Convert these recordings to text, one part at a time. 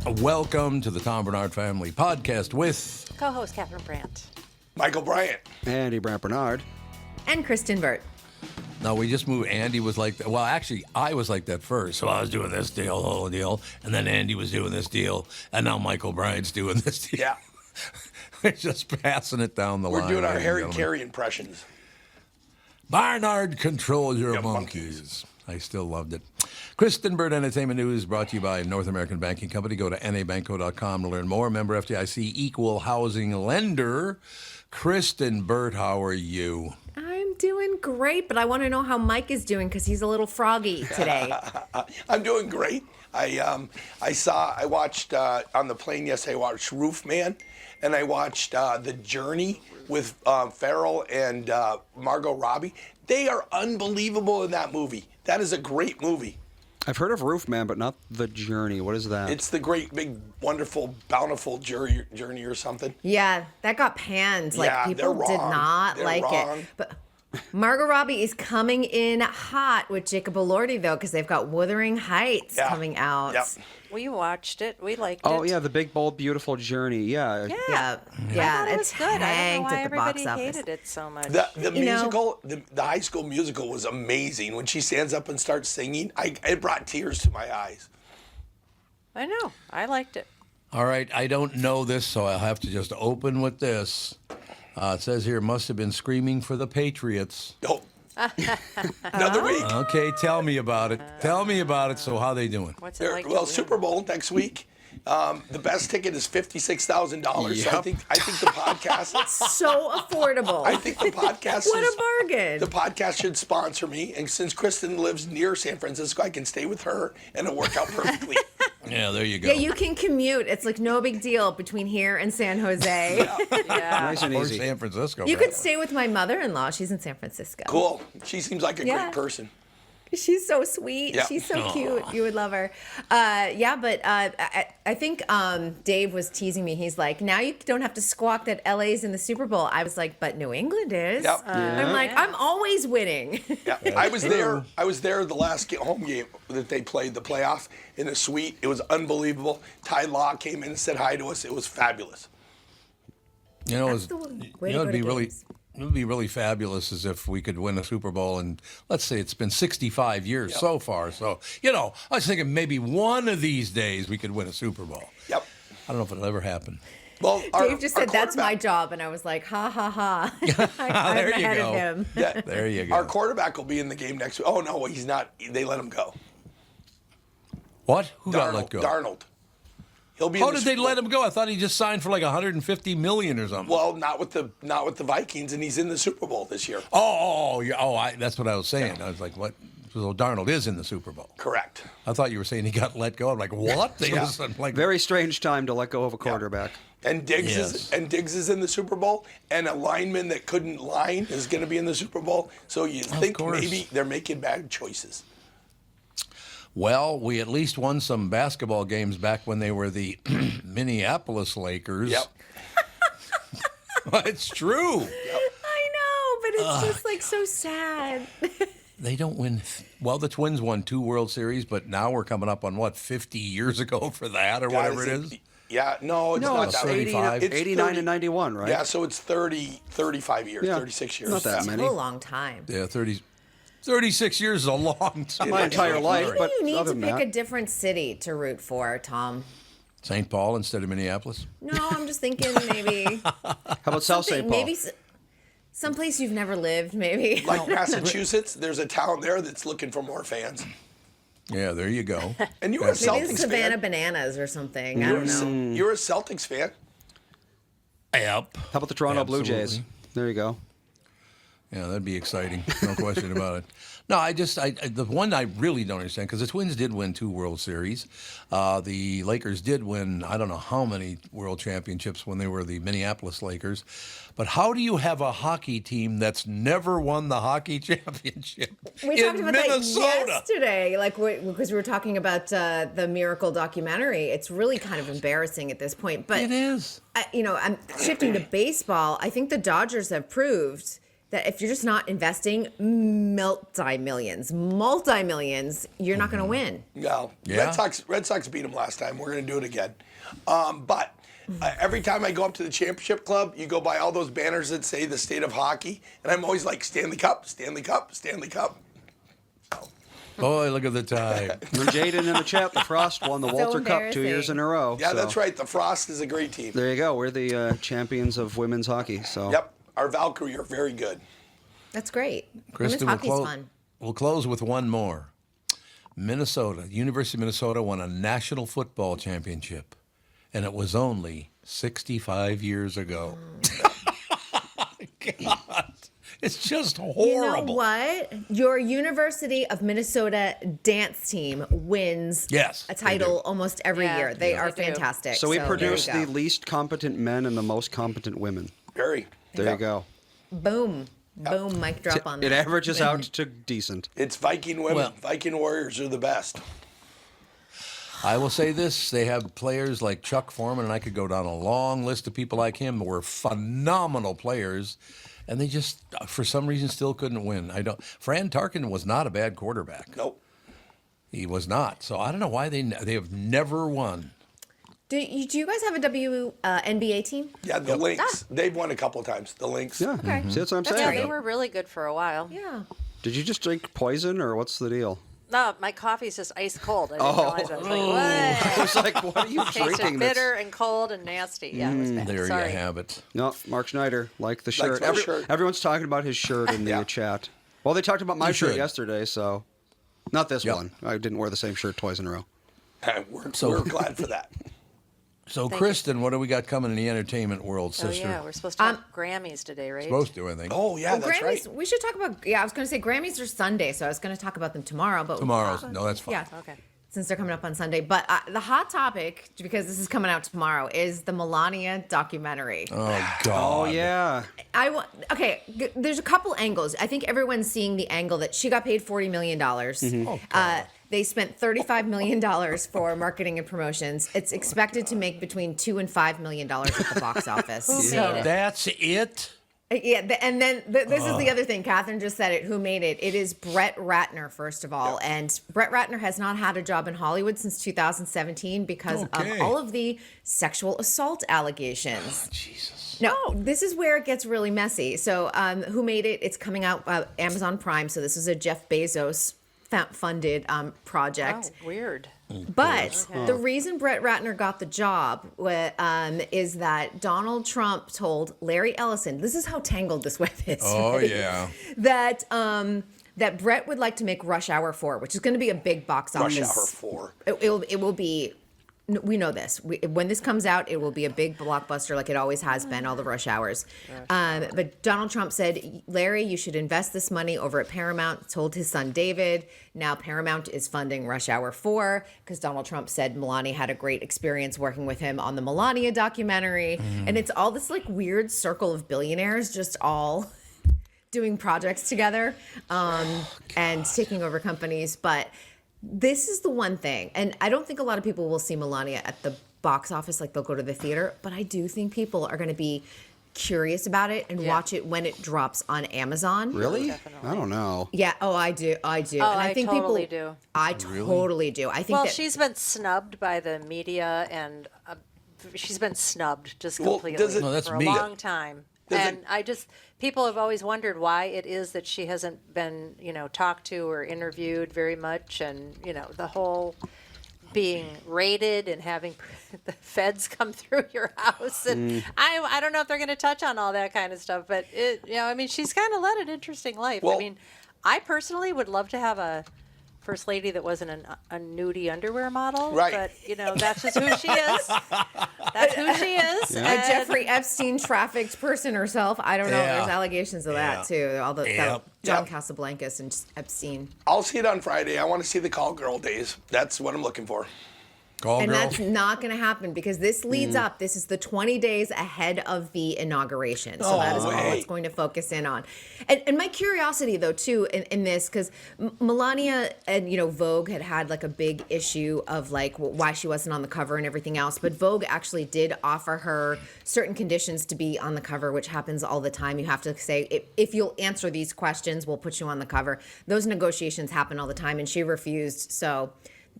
Welcome to the Tom Bernard Family Podcast with co-host Catherine Brandt, Michael Bryant, Andy Brandt Bernard, and Kristen Burt. No, we just moved. Andy was like that. Well, actually, I was like that first. So I was doing this deal, whole deal, and then Andy was doing this deal, and now Michael Bryant's doing this deal. Yeah. We're just passing it down the line. We're doing our ladies and Harry gentlemen. Carey impressions. Barnard, control your Yeah, monkeys. I still loved it. Kristen Burt Entertainment News brought to you by North American Banking Company. Go to nabanco.com to learn more. Member FDIC, equal housing lender. Kristen Burt, how are you? I'm doing great, but I want to know how Mike is doing because he's a little froggy today. I'm doing great. I watched on the plane yesterday, I watched Roof Man, and I watched The Journey with Farrell and Margot Robbie. They are unbelievable in that movie. That is a great movie. I've heard of Roof Man, but not The Journey. What is that? It's the great, big, wonderful, bountiful journey or something. Yeah, that got panned. Like, Yeah, people they're did wrong. not They're like wrong. it. But Margot Robbie is coming in hot with Jacob Elordi, though, because they've got Wuthering Heights Yeah. coming out. Yep. we watched it. We liked Oh, it. yeah, The Big, Bold, Beautiful Journey. Yeah. Yeah, I thought it was good. I don't know tanked why at the box everybody office. hated it so much. The You know- musical, the High School Musical was amazing. When she stands up and starts singing, it brought tears to my eyes. I know. I liked it. All right, I don't know this, so I'll have to just open with this. It says here, must have been screaming for the Patriots. Oh. Another week. Okay, tell me about it. Tell me about it. So how they doing? What's it like? to Well, win? Super Bowl next week. The best ticket is $56,000. So I Yep. think the podcast. So affordable. I think the podcast. What a bargain. The podcast should sponsor me, and since Kristen lives near San Francisco, I can stay with her, and it'll work out perfectly. Yeah, there you go. Yeah, you can commute. It's like no big deal between here and San Jose. Yeah. Nice and Or easy. San Francisco. You right? could stay with my mother-in-law. She's in San Francisco. Cool. She seems like a Yeah. great person. She's so sweet. Yeah. She's so cute. You would love her. I think Dave was teasing me. He's like, now you don't have to squawk that LA's in the Super Bowl. I was like, but New England is. Yep. I'm like, Yeah. I'm always winning. Yeah, I was there. I was there the last home game that they played, the playoff, in a suite. It was unbelievable. Ty Law came in and said hi to us. It was fabulous. You know, That's the way to it'd go be to really, games. it would be really fabulous as if we could win a Super Bowl. And let's say it's been 65 years so far. So, I was thinking maybe one of these days we could win a Super Bowl. Yep. I don't know if it'll ever happen. Well, Dave just said, that's my quarterback- job. And I was like, ha, ha, ha. I'm There you ahead go. of him. Yeah, There you go. Our quarterback will be in the game next week. Oh no, he's not. They let him go. What? Who got let Darnold. go? Darnold. He'll be. How in the did they Super let Bowl. him go? I thought he just signed for like 150 million or something. Well, not with the Vikings, and he's in the Super Bowl this year. That's what I was saying. I was like, what? So Darnold is in the Super Bowl. Correct. I thought you were saying he got let go. I'm like, what? They just, I'm like, Very strange time to let go of a quarterback. And Diggs Yes. is in the Super Bowl, and a lineman that couldn't line is going to be in the Super Bowl. So you think course. maybe they're making bad choices. well, we at least won some basketball games back when they were the Minneapolis Lakers. Yep. It's true. I know, but it's just like so sad. They don't win. Well, the Twins won 2 World Series, but now we're coming up on, 50 years ago for that or whatever it is? Yeah, no, it's No, not it's that 35. 89 30 and 91, right? Yeah, so it's 35 years, Yeah. 36 years. Not that It's many. a long time. Yeah, 36 years is a long time. My entire life, Maybe but you need other to than pick that. a different city to root for, Tom. St. Paul instead of Minneapolis? No, I'm just thinking maybe How about South St. Paul? maybe someplace you've never lived. Maybe Like Massachusetts, there's a town there that's looking for more fans. Yeah, there you go. And you were a That's- maybe Celtics it's Savannah fan. Bananas or something. I don't know. You're a Celtics fan. Yep. How about the Toronto Blue Jays? Absolutely. There you go. Yeah, that'd be exciting. No question about it. No, the one I really don't understand, because the Twins did win 2 World Series. The Lakers did win, I don't know how many World Championships when they were the Minneapolis Lakers. But how do you have a hockey team that's never won the hockey championship We in talked about Minnesota? that yesterday, because we were talking about the Miracle documentary. It's really kind of embarrassing at this point. But It is. I'm shifting to baseball. I think the Dodgers have proved that if you're just not investing multi-millions, you're not going to win. No, Yeah. Red Sox beat them last time. We're going to do it again. But every time I go up to the championship club, you go by all those banners that say the state of hockey, and I'm always like Stanley Cup, Stanley Cup, Stanley Cup. Boy, look at the time. And Jaden in the chat, the Frost won the Walter Cup 2 years in a row. Yeah, so that's right. The Frost is a great team. There you go. We're the champions of women's hockey. So Yep, our Valkyrie are very good. That's great. Kristen, Women's hockey's fun. we'll close with one more. Minnesota, University of Minnesota won a national football championship, and it was only 65 years ago. God, it's just horrible. You know what? Your University of Minnesota dance team wins Yes, a they title do. almost every Yeah, year. They yeah, are they do. fantastic. So we there produce you go. the least competent men and the most competent women. Very. There you go. Boom. Boom, mic drop on that. It averages out to decent. It's Viking women. Well- Viking Warriors are the best. I will say this: they have players like Chuck Foreman, and I could go down a long list of people like him who were phenomenal players, and they just, for some reason, still couldn't win. Fran Tarkin was not a bad quarterback. Nope. He was not. So I don't know why they have never won. Do you guys have a NBA team? Yeah, the Lynx. They've won a couple of times. The Lynx. Yeah. Okay. See, that's what I'm That's saying. Yeah, they were really good for a while. Yeah. Did you just drink poison, or what's the deal? No, my coffee's just ice cold. I didn't realize I was like, what? I was like, what are you Tasted drinking? bitter and cold and nasty. Yeah, it was bad. There Sorry. you have it. No, Mark Schneider, like the shirt. my shirt. Everyone's talking about his shirt in the Yeah. chat. Well, they talked about my You shirt should. yesterday, so not this Yep. one. I didn't wear the same shirt twice in a row. We're glad for that. So, Thank Kristen, what do we got coming in the entertainment world, Oh, sister? yeah, we're supposed to have Grammys today, right? Supposed to, I think. Oh, yeah, Well, that's Grammys, right. we should talk about, I was going to say Grammys are Sunday, so I was going to talk about them tomorrow. But Tomorrow's. No, that's fine. Yeah. Okay. Since they're coming up on Sunday. But the hot topic, because this is coming out tomorrow, is the Melania documentary. Oh, God. Oh, yeah. There's a couple angles. I think everyone's seeing the angle that she got paid $40 million. Oh, God. They spent $35 million for marketing and promotions. It's expected to make between $2 and $5 million at the box office. Who made it? That's it? Yeah, and then this is the other thing. Catherine just said it. Who made it? It is Brett Ratner, first of all. And Brett Ratner has not had a job in Hollywood since 2017 because Okay. of all of the sexual assault allegations. Jesus. No, this is where it gets really messy. So, who made it? It's coming out Amazon Prime. So this was a Jeff Bezos funded project. Oh, weird. But the reason Brett Ratner got the job is that Donald Trump told Larry Ellison, this is how tangled this web is. Oh, right? yeah. That Brett would like to make Rush Hour 4, which is going to be a big box office. Rush Hour 4. It will be. We know this. When this comes out, it will be a big blockbuster like it always has been, all the Rush Hours. But Donald Trump said, Larry, you should invest this money over at Paramount, told his son David. Now Paramount is funding Rush Hour 4 because Donald Trump said Melania had a great experience working with him on the Melania documentary. And it's all this like weird circle of billionaires just all doing projects together and taking over companies. But this is the one thing, and I don't think a lot of people will see Melania at the box office, like they'll go to the theater, but I do think people are going to be curious about it and watch it when it drops on Amazon. Really? Definitely. I don't know. Yeah. Oh, I do. I do. Oh, and I think totally people do. I totally do. I think Well, that she's been snubbed by the media, and she's been snubbed just Well, completely does it- No, that's for me. a long time. Does And it- people have always wondered why it is that she hasn't been, talked to or interviewed very much, and the whole being raided and having the feds come through your house, and I don't know if they're going to touch on all that kind of stuff, but she's kind of led an interesting life. Well- I personally would love to have a first lady that wasn't a nudie underwear model, Right. but that's just who she is. That's who she is. a and- Jeffrey Epstein trafficked person herself. I don't know. Yeah. There's allegations of that too. All the Yep. John Yep. Casablancas and Epstein. I'll see it on Friday. I want to see the Call Girl days. That's what I'm looking for. Call And girl. that's not going to happen because this leads up. This is the 20 days ahead of the inauguration. So that is all way. it's going to focus in on. And my curiosity, though, too, in this, because Melania and, Vogue had like a big issue of like why she wasn't on the cover and everything else. But Vogue actually did offer her certain conditions to be on the cover, which happens all the time. You have to say, if you'll answer these questions, we'll put you on the cover. Those negotiations happen all the time, and she refused. So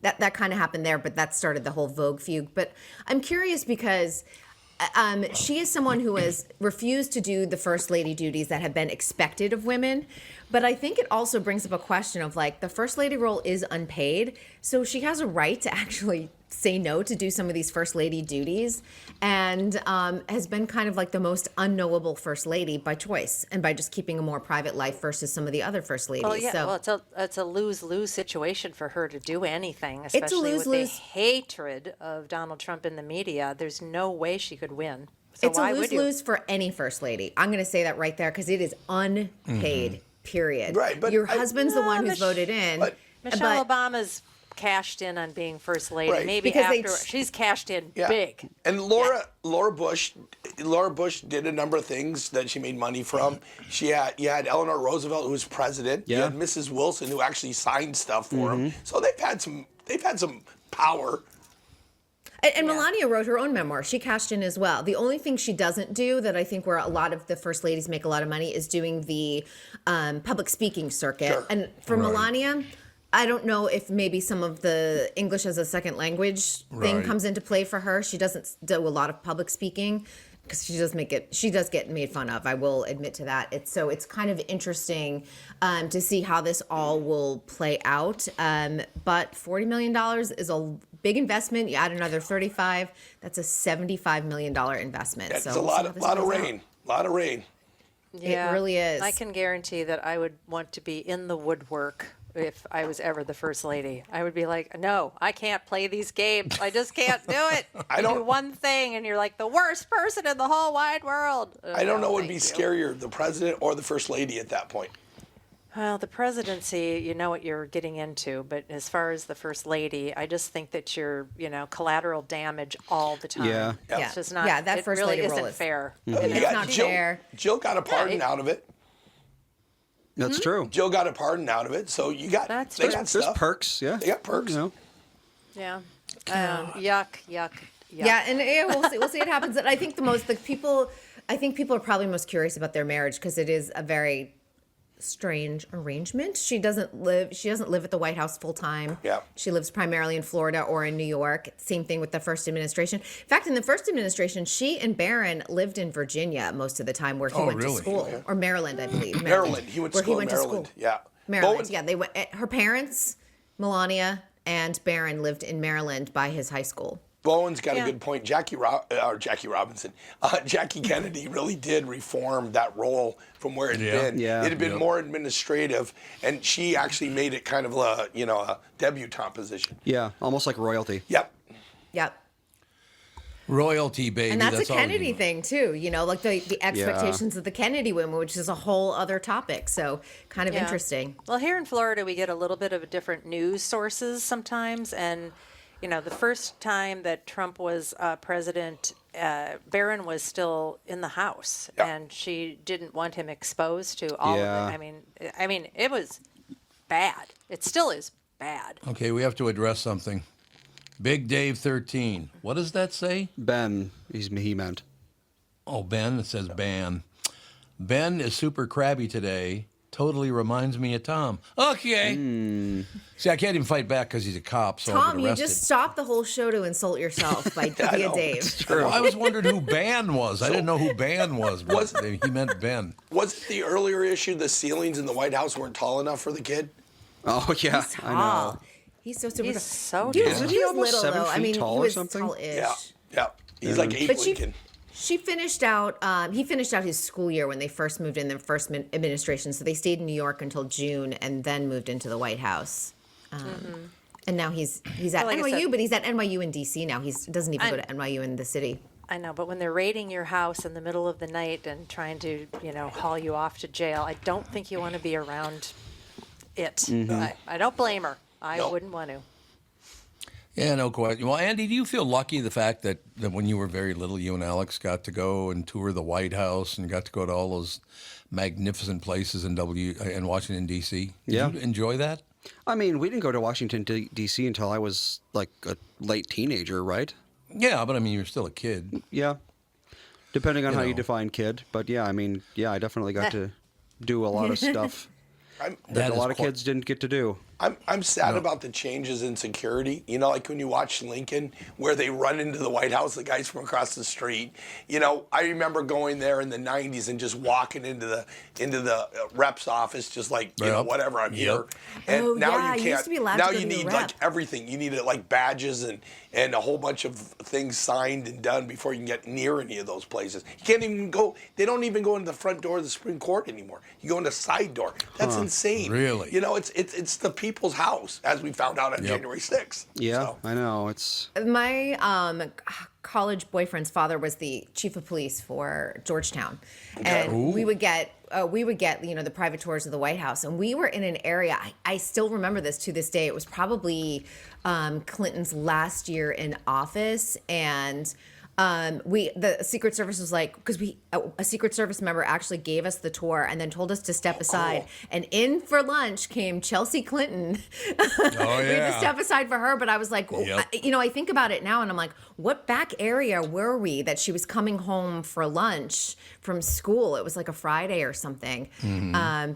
that kind of happened there, but that started the whole Vogue feud. But I'm curious because she is someone who has refused to do the first lady duties that have been expected of women. But I think it also brings up a question of like the first lady role is unpaid. So she has a right to actually say no to do some of these first lady duties, and has been kind of like the most unknowable first lady by choice and by just keeping a more private life versus some of the other first ladies. Well, yeah, So it's a lose-lose situation for her to do anything, especially with the lose-lose. hatred of Donald Trump in the media. There's no way she could win. So it's a why would you? lose-lose for any first lady. I'm going to say that right there because it is unpaid, period. Right, but your husband's the one who's voted in. but- Michelle Obama's cashed in on being first lady. Right. Maybe Because they after she's cashed in Yeah. big. And Laura Bush did a number of things that she made money from. You had Eleanor Roosevelt, who was president. You Yeah. had Mrs. Wilson, who actually signed stuff for him. So they've had some power. And Melania wrote her own memoir. She cashed in as well. The only thing she doesn't do that I think where a lot of the first ladies make a lot of money is doing the public speaking circuit. Sure. And for Melania, I don't know if maybe some of the English as a second language thing Right. comes into play for her. She doesn't do a lot of public speaking because she does get made fun of. I will admit to that. It's kind of interesting to see how this all will play out. But $40 million is a big investment. You add another 35, that's a $75 million investment. It's So a we'll see lot how of this lot of plays out. rain. A lot of rain. Yeah, really is. I can guarantee that I would want to be in the woodwork if I was ever the first lady. I would be like, no, I can't play these games. I just can't do it. I You do don't- one thing and you're like the worst person in the whole wide world. I don't know what would thank be you. scarier, the president or the first lady at that point. Well, the presidency, you know what you're getting into, but as far as the first lady, I just think that you're, collateral damage all the time. Yeah. Yeah. It's just not. Yeah, that it first really lady isn't role is- fair. You It's got not Jill, fair. Jill got a pardon out of it. That's true. Jill got a pardon out of it. So you got That's they true. got There's stuff. perks, yeah. They got perks. Yeah. Yuck, yuck. Yeah, and we'll see what happens. And I think people are probably most curious about their marriage because it is a very strange arrangement. She doesn't live at the White House full time. Yeah. She lives primarily in Florida or in New York. Same thing with the first administration. In fact, in the first administration, she and Barron lived in Virginia most of the time where he went really? to school. Or Maryland, I believe. Maryland. He went to Where school in Maryland. Yeah. Maryland, Bowen- yeah. They went. Her parents, Melania and Barron, lived in Maryland by his high school. Bowen's got Yeah. a good point. Jackie Kennedy really did reform that role from where it had Yeah. been. Yeah. It had been Yep. more administrative, and she actually made it kind of a debutante position. Yeah, almost like royalty. Yep. Yep. Royalty, baby. And that's a all you Kennedy do. thing too, like the expectations of the Kennedy women, which is a whole other topic. So kind of Yeah. interesting. Well, here in Florida, we get a little bit of different news sources sometimes. And, the first time that Trump was president, Barron was still in the House. Yeah. And she didn't want him exposed to all Yeah. of it. I mean, it was bad. It still is bad. Okay, we have to address something. Big Dave 13. What does that say? Ben, he meant. Oh, Ben. It says ban. Ben is super crabby today. Totally reminds me of Tom. Okay. See, I can't even fight back because he's a cop, so I'll Tom, get you arrested. just stopped the whole show to insult yourself by via know. Dave. Well, I was wondering who ban was. I didn't know who ban was, but he meant Ben. Was it the earlier issue the ceilings in the White House weren't tall enough for the kid? Oh, yeah, I know. Tall. He's so super. He's so Dude, tall. Isn't he he was almost little 7 though. I feet mean, tall he or was something? tall-ish. Yeah. Yeah. He's like 8 But Lincoln. she finished out. He finished out his school year when they first moved in the first administration. So they stayed in New York until June and then moved into the White House. And now he's at Like I NYU, said- but he's at NYU in DC now. He doesn't even go I- to NYU in the city. I know, but when they're raiding your house in the middle of the night and trying to, haul you off to jail, I don't think you want to be around it. I don't blame her. I No. wouldn't want to. Yeah, no question. Well, Andy, do you feel lucky the fact that when you were very little, you and Alex got to go and tour the White House and got to go to all those magnificent places in Washington, D.C.? Yeah. Did you enjoy that? I mean, we didn't go to Washington, D.C. until I was like a late teenager, right? Yeah, but I mean, you're still a kid. Yeah. Depending on You how you know. define kid. But yeah, I mean, yeah, I definitely got to do a lot of stuff I'm, that a is lot of quite- kids didn't get to do. I'm sad about the changes in security. You know, like when you watch Lincoln, where they run into the White House, the guys from across the street. You know, I remember going there in the '90s and just walking into the rep's office, just like you know, Yep. whatever, I'm here. Yep. And Oh, now yeah, you you can't. used to be allowed now to go you to the need rep. like everything. You need like badges and a whole bunch of things signed and done before you can get near any of those places. You can't even go. They don't even go into the front door of the Supreme Court anymore. You go in the side door. That's insane. Really? You know, it's the people's house, as we found out on Yep. January 6th. Yeah, So, I know. It's My college boyfriend's father was the chief of police for Georgetown, and we would get the private tours of the White House, and we were in an area. I still remember this to this day. It was probably Clinton's last year in office, and the Secret Service was like, because a Secret Service member actually gave us the tour and then told us to step aside. cool. And in for lunch came Chelsea Clinton. Oh, We had to yeah. step aside for her, but I was like, Yep. I think about it now and I'm like, what back area were we that she was coming home for lunch from school? It was like a Friday or something.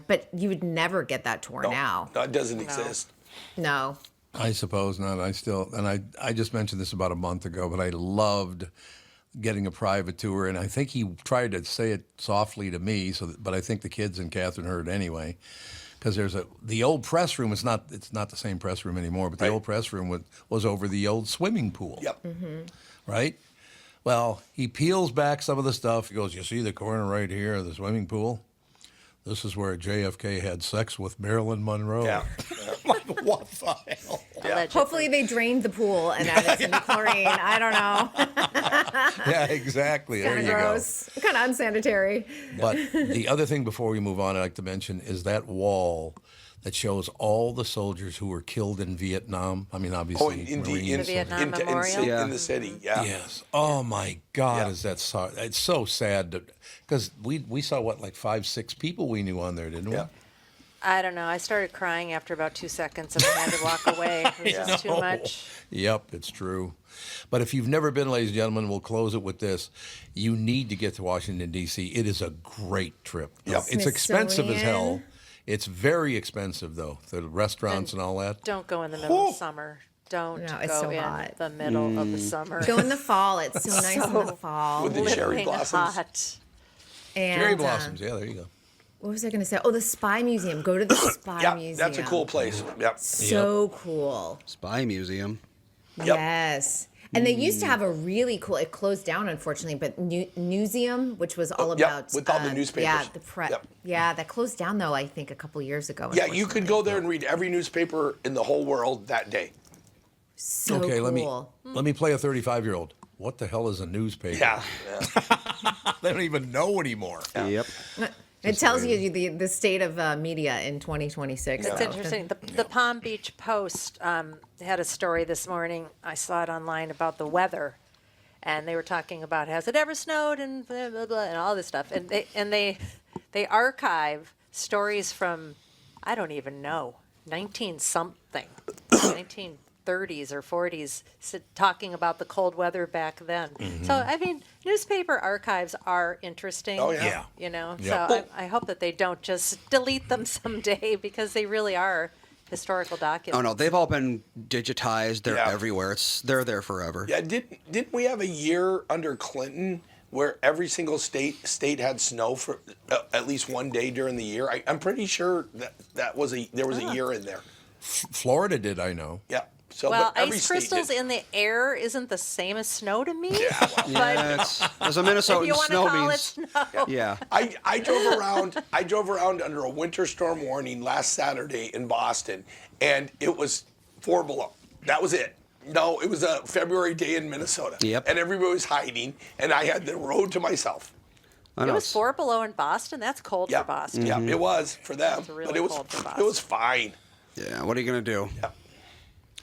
But you would never get that tour now. No, it doesn't exist. No. I suppose not. I just mentioned this about a month ago, but I loved getting a private tour, and I think he tried to say it softly to me, but I think the kids and Catherine heard anyway, because the old press room. It's not the same press room anymore, but the Right. old press room was over the old swimming pool. Yep. Right. Well, he peels back some of the stuff. He goes, "You see the corner right here of the swimming pool? This is where JFK had sex with Marilyn Monroe." Yeah. Like, what the hell? Allegedly. Hopefully they drained the pool and added some chlorine. I don't know. Yeah, exactly. There Kind you of go. gross. Kind of unsanitary. But the other thing before we move on, I'd like to mention is that wall that shows all the soldiers who were killed in Vietnam. I mean, obviously, Oh, in Marines. Vietnam Memorial? in the city. Yeah. Yes. Oh my God, Yeah. is that so? It's so sad because we saw like 5-6 people we knew on there, didn't we? Yeah. I don't know. I started crying after about 2 seconds and I had to walk away. It was just too much. Yep, it's true. But if you've never been, ladies and gentlemen, we'll close it with this. You need to get to Washington, D.C. It is a great trip. Yep. It's expensive as hell. Smithsonian. It's very expensive, though. The restaurants and all that. Don't go in the middle of summer. Don't No, it's go so in hot. the middle of the summer. Go in the fall. It's so nice in the fall. With the cherry Living blossoms. hot. And, Cherry blossoms. Yeah, there you go. What was I going to say? Oh, the Spy Museum. Go to the Spy Yeah, Museum. that's a cool place. Yep. So cool. Spy Museum. Yep. Yes. And they used to have a really cool. It closed down, unfortunately, but Newseum, which was all yep, about with all the newspapers. Yeah, the press. Yep. Yeah, that closed down though. I think a couple years ago. Yeah, you could unfortunately. go there and read every newspaper in the whole world that day. So Okay, cool. let me play a 35-year-old. What the hell is a newspaper? Yeah. They don't even know anymore. Yep. It tells you the state of media in 2026. It's though. interesting. The Palm Beach Post had a story this morning. I saw it online about the weather, and they were talking about has it ever snowed and blah, blah, blah, and all this stuff. And they archive stories from I don't even know 19 something, 1930s or 40s, talking about the cold weather back then. So I mean, newspaper archives are interesting. Oh, yeah. Yeah. You know, Yep. so I hope that they don't just delete them someday because they really are historical documents. Oh no, they've all been digitized. They're Yeah. everywhere. They're there forever. Yeah, didn't we have a year under Clinton where every single state had snow for at least one day during the year? I'm pretty sure there was a year in there. Florida did, I know. Yeah. So Well, but every ice state crystals did. in the air isn't the same as snow to me. Yeah, well, Yeah, as a If Minnesotan, you want to snow call it means snow. yeah. I drove around under a winter storm warning last Saturday in Boston, and it was 4 below. That was it. No, it was a February day in Minnesota. Yep. And everybody was hiding, and I had the road to myself. I It know. was 4 below in Boston. That's cold Yeah, for Boston. yeah, it was for them, really but it was cold for it Boston. was fine. Yeah. What are you gonna do? Yeah.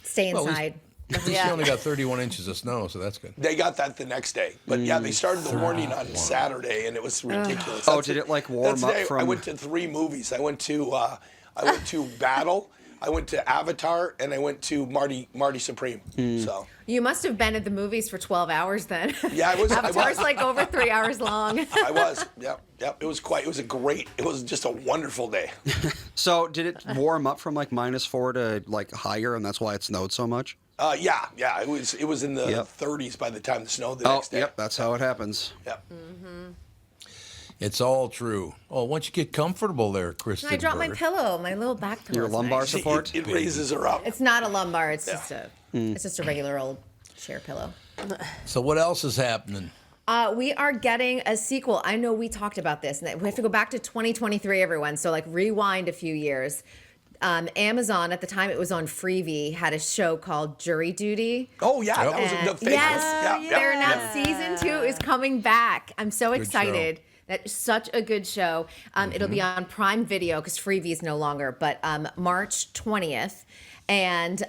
Stay Well, inside. At least you only got 31 inches of snow, so that's good. They got that the next day. But yeah, they started the warning on Saturday, and it was ridiculous. Oh, did it like warm up I from? went to 3 movies. I went to Battle, I went to Avatar, and I went to Marty Supreme. So You must have been at the movies for 12 hours then. yeah, I was. Avatar's like over 3 hours long. I was. Yep. It was just a wonderful day. So did it warm up from like -4 to like higher, and that's why it snowed so much? Yeah. It was in the 30s by the time the snow the next day. Yep, that's how it happens. Yep. It's all true. Oh, once you get comfortable there, Kristen. I dropped my Berger. pillow, my little back pillow. Your lumbar support? It raises her up. It's not a lumbar. It's just a regular old chair pillow. So what else is happening? We are getting a sequel. I know we talked about this, and we have to go back to 2023, everyone. So like rewind a few years. Amazon, at the time it was on Freevee, had a show called Jury Duty. Oh yeah, that was And the famous. yes, they're now season 2 is coming back. I'm so excited. show. That's such a good show. It'll be on Prime Video because Freevee is no longer, but March 20th. And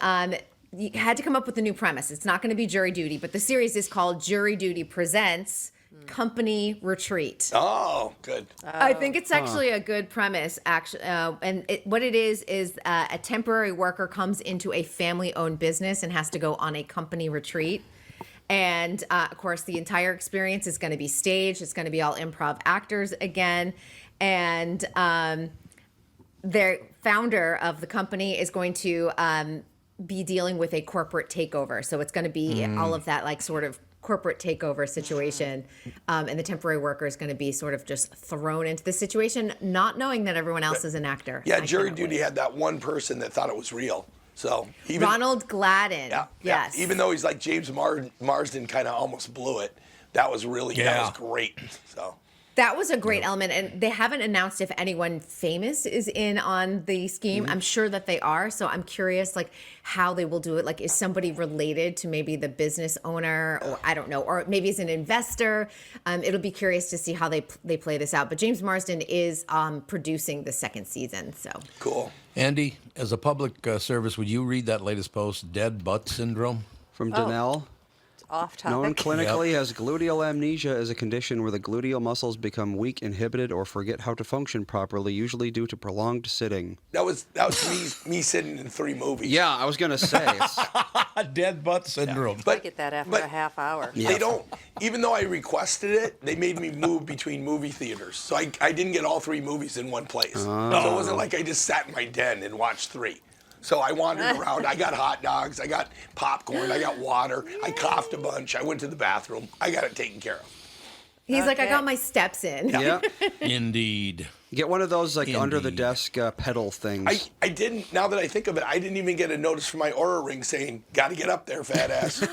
you had to come up with a new premise. It's not going to be Jury Duty, but the series is called Jury Duty Presents Company Retreat. Oh, good. I think it's actually a good premise, actually. What it is a temporary worker comes into a family-owned business and has to go on a company retreat. And of course, the entire experience is going to be staged. It's going to be all improv actors again. And their founder of the company is going to be dealing with a corporate takeover. So it's going to be all of that, like, sort of corporate takeover situation. And the temporary worker is going to be sort of just thrown into the situation, not knowing that everyone else is an actor. Yeah, I Jury cannot Duty wait. had that one person that thought it was real. So even Ronald Gladden. yeah, Yes. even though he's like James Marsden, kind of almost blew it. That was really that was great. So That was a great element, and they haven't announced if anyone famous is in on the scheme. I'm sure that they are, so I'm curious, like, how they will do it. Like, is somebody related to maybe the business owner, or I don't know, or maybe is an investor? It'll be curious to see how they play this out. But James Marsden is producing the second season, so. cool. Andy, as a public service, would you read that latest post, Dead Butt Syndrome? From Danelle. Off Known topic. clinically as gluteal amnesia is a condition where the gluteal muscles become weak, inhibited, or forget how to function properly, usually due to prolonged sitting. That was me sitting in 3 movies. Yeah, I was going to say. Dead Butt Syndrome. I But get that after but a half hour. they don't. Even though I requested it, they made me move between movie theaters, so I didn't get all 3 movies in one place. So it wasn't like I just sat in my den and watched 3. So I wandered around. I got hot dogs. I got popcorn. I got water. I coughed a bunch. I went to the bathroom. I got it taken care of. He's like, I Okay. got my steps in. Yeah. Indeed. Get one of those like under the Indeed. desk pedal things. I didn't. Now that I think of it, I didn't even get a notice from my Aura ring saying, "Got to get up there, fat ass."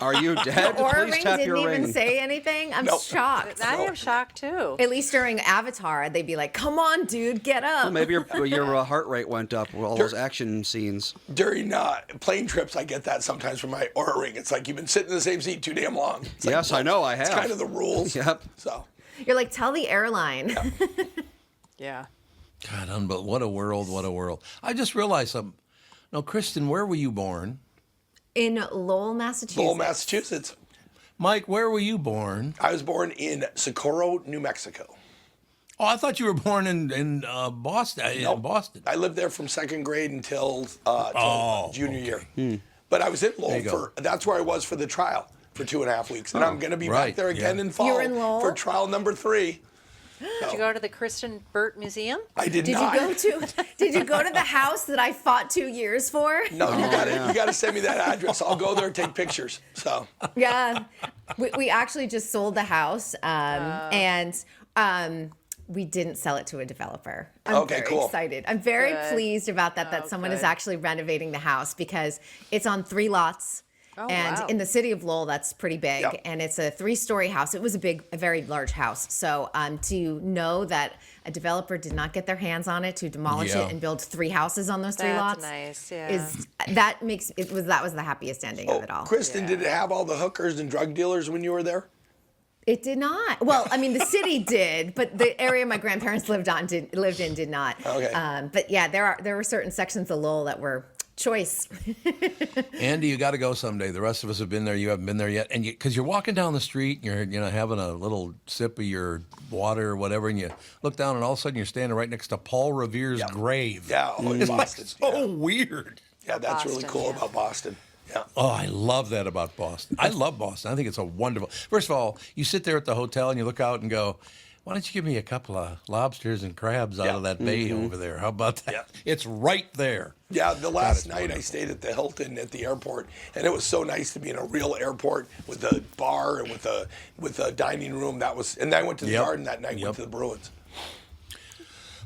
Are you dead? Aura Please Ring tap didn't your even ring. say anything. I'm Nope. shocked. I am shocked too. At least during Avatar, they'd be like, come on, dude, get up. Well, maybe your heart rate went up with all those action scenes. During plane trips, I get that sometimes from my Aura ring. It's like you've been sitting in the same seat too damn long. It's like, Yes, I know, I It's have. kind of the rules. Yep. So You're like, tell the airline. Yeah. God, but what a world, what a world. I just realized something. No, Kristen, where were you born? In Lowell, Massachusetts. Lowell, Massachusetts. Mike, where were you born? I was born in Socorro, New Mexico. Oh, I thought you were born in Boston. Nope. In Boston. I lived there from 2nd grade until junior year. But I was in There Lowell you go. that's where I was for the trial for 2.5 weeks. And I'm going to be right, back there again yeah. in fall You were in Lowell? for trial number 3. Did you go to the Kristen Burt Museum? I did Did not. did you go to the house that I fought 2 years for? No, you got to send me that address. I'll go there and take pictures. So Yeah. We actually just sold the house, and we didn't sell it to a developer. I'm Okay, very cool. excited. I'm very Good. pleased about that someone is good. actually renovating the house because it's on 3 lots. Oh, and wow. in the city of Lowell, that's pretty big. Yep. And it's a 3-story house. It was a very large house. So to know that a developer did not get their hands on it to demolish Yeah. it and build 3 houses on those 3 That's lots nice, yeah. that was the happiest ending of it all. Kristen, did it have all the hookers and drug dealers when you were there? It did not. Well, I mean, the city did, but the area my grandparents lived in did not. Okay. But yeah, there were certain sections of Lowell that were choice. Andy, you got to go someday. The rest of us have been there. You haven't been there yet, and because you're walking down the street, and you're having a little sip of your water or whatever, and you look down, and all of a sudden you're standing right next to Paul Revere's grave. Yeah, in Boston. So weird. Yeah, that's really Boston, cool yeah. about Boston. Yeah. Oh, I love that about Boston. I love Boston. I think it's a wonderful. First of all, you sit there at the hotel and you look out and go, "Why don't you give me a couple of lobsters and crabs out of that bay over there? How about that? Yeah. It's right there." Yeah, the last it's night I wonderful. stayed at the Hilton at the airport, and it was so nice to be in a real airport with a bar and with a dining room. And I went to the Yep. Garden that night. Yep. Went to the Bruins.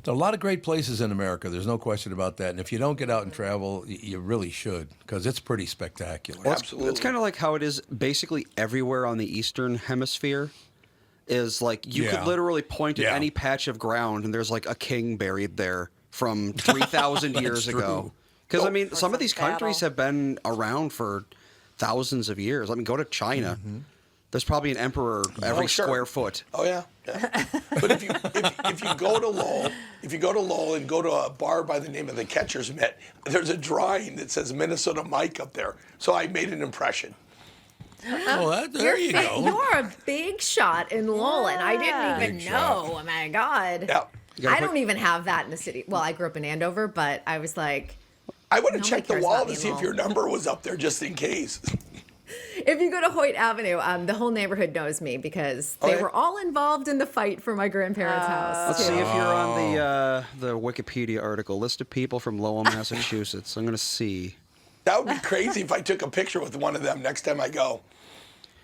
There are a lot of great places in America. There's no question about that. And if you don't get out and travel, you really should, because it's pretty spectacular. Absolutely. It's kind of like how it is basically everywhere on the Eastern Hemisphere. Is like you Yeah. could literally point at Yeah. any patch of ground and there's like a king buried there from 3,000 years true. ago. Because I mean, some of some these countries battle. have been around for thousands of years. I mean, go to China. There's probably an emperor every sure. square foot. Oh yeah. But if you go to Lowell and go to a bar by the name of the Catcher's Mitt, there's a drawing that says Minnesota Mike up there. So I made an impression. Oh, there you go. You're a big shot in Lowell, and I didn't even Big know. shot. Oh my God. Yeah. I don't even have that in the city. Well, I grew up in Andover, but I was like, I would have Nobody checked the cares wall about to me see in if your Lowell. number was up there just in case. if you go to Hoyt Avenue, the whole neighborhood knows me because they yeah? were all involved in the fight for my grandparents' house. Let's too. see if you're on the Wikipedia article. List of people from Lowell, Massachusetts. I'm going to see. That would be crazy if I took a picture with one of them next time I go.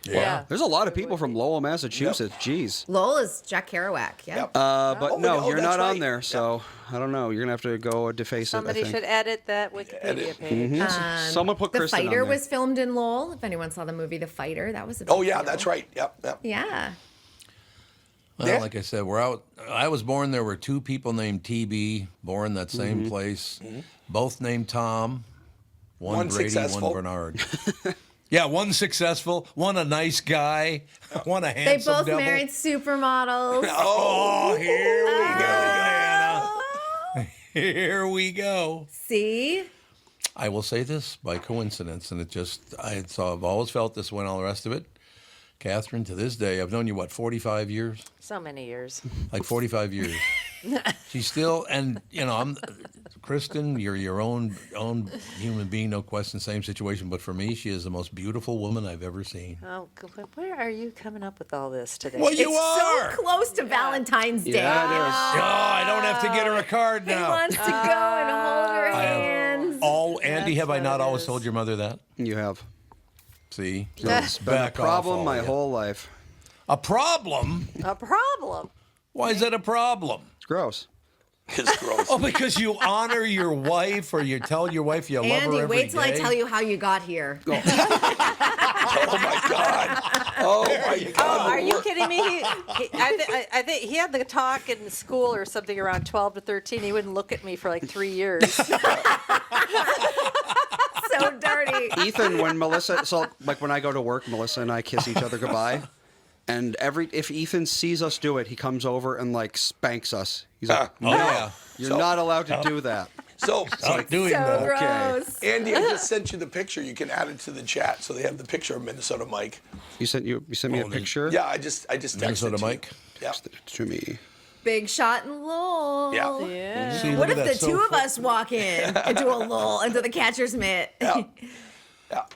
Yeah. There's a lot of people from Lowell, Massachusetts. Jeez. Lowell is Jack Kerouac. Yeah. Yep. But Oh, no, you're that's not on right. there, so I don't know. You're gonna have to go deface Somebody it. I think. should edit that Wikipedia page. Someone put The Kristen Fighter on there. was filmed in Lowell. If anyone saw the movie The Fighter, that was a big Oh yeah, deal. that's right. Yep. Yep. Yeah. Well, Yeah. like I said, we're out. I was born. There were two people named TB born that same place. Both named Tom. One Brady, successful. one Bernard. Yeah, one successful, one a nice guy, one a They handsome both devil. married supermodels. Oh, here we Oh. go, Hannah. Here we go. See? I will say this by coincidence, and I've always felt this way and all the rest of it. Catherine, to this day, I've known you, 45 years? So many years. Like 45 years. She's still, and Kristen, you're your own human being, no question, same situation. But for me, she is the most beautiful woman I've ever seen. Oh, where are you coming up with all this today? Well, you It's are. so close to Valentine's Day. Yeah, it is. Oh, I don't have to get her a card He now. wants to go and hold her I have hands. Andy, That's have I what not it always is. told your mother that? You have. See? It's been a Back off, problem all my of you. whole life. A problem? A problem. Why is that a problem? It's gross. It's gross. Oh, because you honor your wife, or you tell your wife you love her Andy, every wait till I day? tell you how you got here. Oh my God. Oh my Oh, God. are you kidding me? I think he had the talk in school or something around 12 to 13. He wouldn't look at me for like 3 years. So dirty. Ethan, when Melissa, so like when I go to work, Melissa and I kiss each other goodbye. And if Ethan sees us do it, he comes over and like spanks us. He's like, Oh, yeah. you're So- not allowed to do that. So, Stop doing So that. gross. Andy, I just sent you the picture. You can add it to the chat so they have the picture of Minnesota Mike. You sent me a picture. Yeah, I just texted Minnesota it to you. Mike? Yeah. To me. Big shot in Lowell. Yeah. Yeah. See, What look if at the that two of sofa. us walk in into a Lowell, into the catcher's mitt? Yeah.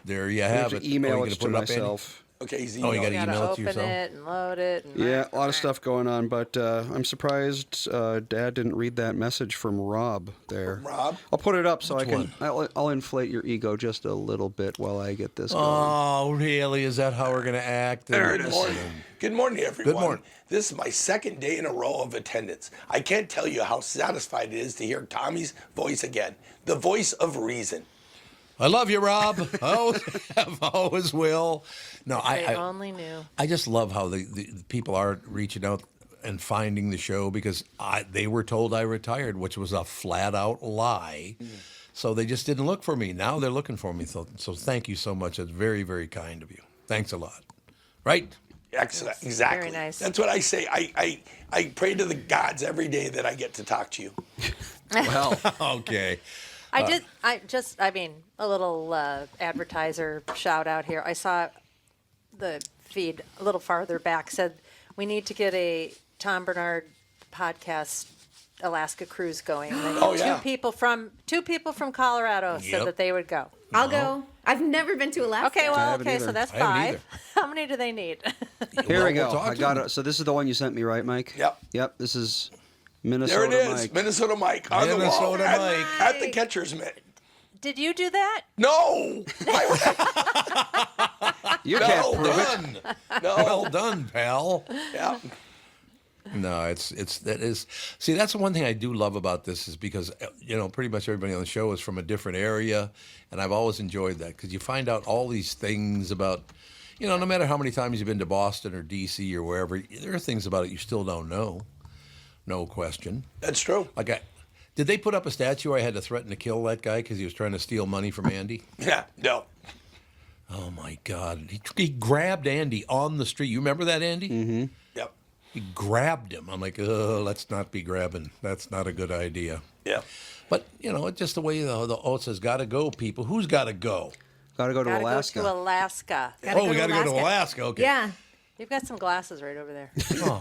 There you I have have it. to email you it gonna to put up, Andy? myself. Okay, he's Oh, you emailing. gotta Gotta email it to open yourself? it and load it. And Yeah, a lot of stuff going on, but I'm surprised Dad didn't read that message from Rob there. Rob? I'll put it up so Which I can. I'll inflate your ego just a little bit while I get this going. Oh, really? Is that how we're going to act? Good morning. Good morning, everyone. Good morning. This is my second day in a row of attendance. I can't tell you how satisfied it is to hear Tommy's voice again, the voice of reason. I love you, Rob. I always will. No, they I only knew. I just love how the people are reaching out and finding the show because they were told I retired, which was a flat out lie. So they just didn't look for me. Now they're looking for me. So thank you so much. It's very, very kind of you. Thanks a lot. Right? Excellent. Exactly. very nice. That's what I say. I pray to the gods every day that I get to talk to you. Well, okay. I mean, a little advertiser shout out here. I saw the feed a little farther back said we need to get a Tom Bernard podcast Alaska cruise going. And Oh, yeah. Two people from Colorado said Yep. that they would go. I'll go. I've never been to Alaska. Okay, well, haven't okay, either. so that's I haven't 5. either. How many do they need? Here we We'll go. talk I to got him. it. So this is the one you sent me, right, Mike? Yep. Yep. This is There Minnesota it is, Mike. Minnesota Mike on the wall Minnesota Mike. at the catcher's mitt. Did you do that? No, You No. can't prove it. Done. no. Well done, pal. Yeah. No, that is. See, that's the one thing I do love about this is because pretty much everybody on the show is from a different area, and I've always enjoyed that because you find out all these things about, no matter how many times you've been to Boston or D.C. or wherever, there are things about it you still don't know. No question. That's true. Like, did they put up a statue? I had to threaten to kill that guy because he was trying to steal money from Andy. Yeah. No. Oh my God! He grabbed Andy on the street. You remember that, Andy? Mm-hmm. Yep. He grabbed him. I'm like, let's not be grabbing. That's not a good idea. Yeah. But, it's just the way the oath says, got to go, people. Who's got to go? Got to go to Gotta Alaska. go to Alaska. We got to go to Alaska. Okay. Yeah. You've got some glasses right over there.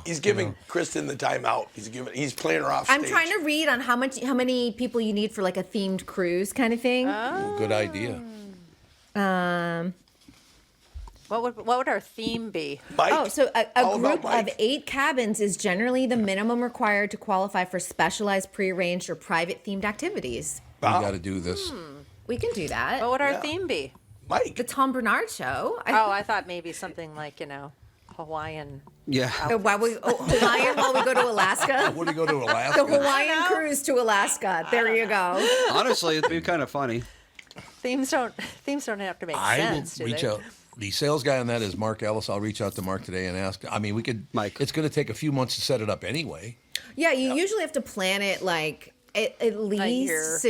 He's giving Kristen the timeout. He's playing her off stage. I'm trying to read on how many people you need for like a themed cruise kind of thing. Well, good idea. What would our theme be? Mike, Oh, so a all about group of Mike. 8 cabins is generally the minimum required to qualify for specialized, prearranged, or private themed activities. We Wow. got to do this. We can do that. What would our Yeah. theme be? Mike. The Tom Bernard Show. I thought maybe something like, Hawaiian. Yeah. Hawaiian while we go to Alaska. What do you go to The Alaska? Hawaiian cruise to Alaska. There you go. Honestly, it'd be kind of funny. Themes don't have to make I sense, will do reach they? out. The sales guy on that is Mark Ellis. I'll reach out to Mark today and ask. I mean, we could. Mike. It's going to take a few months to set it up anyway. Yeah, you usually have to plan it like at least year.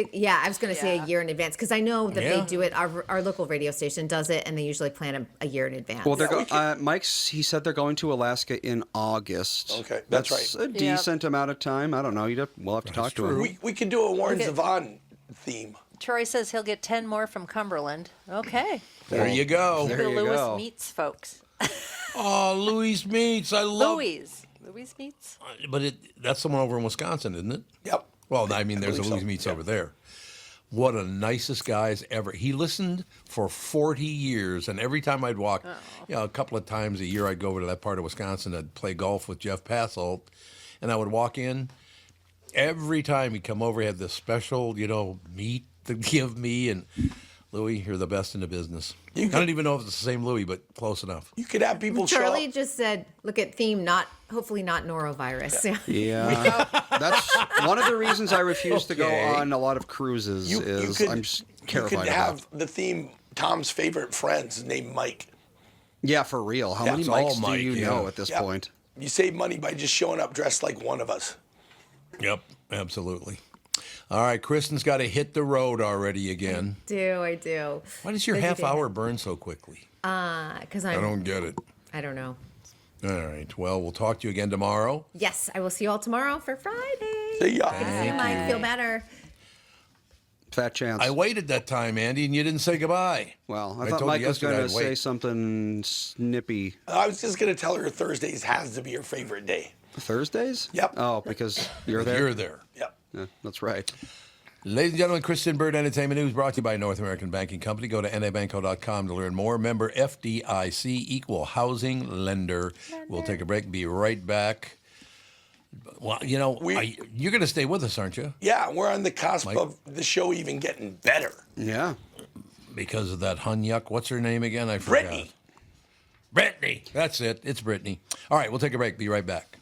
I was going to say a Yeah. year in advance because I know that Yeah. they do it. Our local radio station does it, and they usually plan a year in advance. Well, they're we Mike's. He said they're going to Alaska in August. Okay, that's right. A decent amount of time. I don't know. We'll have to talk to him. We could do a Warren Okay. Zevon theme. Troy says he'll get 10 more from Cumberland. Okay. There you go. There The you Lewis go. Meats folks. Oh, Louis Meats. I love. Louis Meats? But that's the one over in Wisconsin, isn't it? Yep. Well, I mean, there's a believe so. Louis Meats Yeah. over there. One of the nicest guys ever. He listened for 40 years, and every time I'd walk, a couple of times a year, I'd go over to that part of Wisconsin. I'd play golf with Jeff Passolt, and I would walk in. Every time he'd come over, he had this special, meat to give me. And Louis, you're the best in the business. I don't even know if it's the same Louis, but close enough. You could have people Charlie show up. just said, "Look at theme, hopefully not norovirus." Yeah. Yeah, that's one of the reasons I refuse to go Okay. on a lot of cruises. I'm just You terrified could of have that. the theme Tom's favorite friends named Mike. Yeah, for real. How Yeah, many it's all Mikes do Mike, you yeah. know at this Yeah. point? You save money by just showing up dressed like one of us. Yep, absolutely. All right, Kristen's got to hit the road already again. I do. Why does your Busy half day. hour burn so quickly? Because I don't get it. I don't know. All right, well, we'll talk to you again tomorrow. Yes, I will see you all tomorrow for Friday. See ya. See you, Mike. Feel better. Fat chance. I waited that time, Andy, and you didn't say goodbye. Well, I I thought told Mike you was going to yesterday I'd say wait. something snippy. I was just going to tell her Thursdays has to be her favorite day. Thursdays? Yep. Oh, because you're there? You're there. Yep. Yeah, that's right. Ladies and gentlemen, Kristen Bird Entertainment News brought to you by North American Banking Company. Go to nabanco.com to learn more. Member FDIC, Equal Housing Lender. We'll take a break. Be right back. Well, you're going to stay with us, aren't you? Yeah, we're on the cusp Mike? of the show even getting better. Yeah. Because of that Hunyuk. What's her name again? I forgot. Brittany. Brittany. That's it. It's Brittany. All right, we'll take a break. Be right back.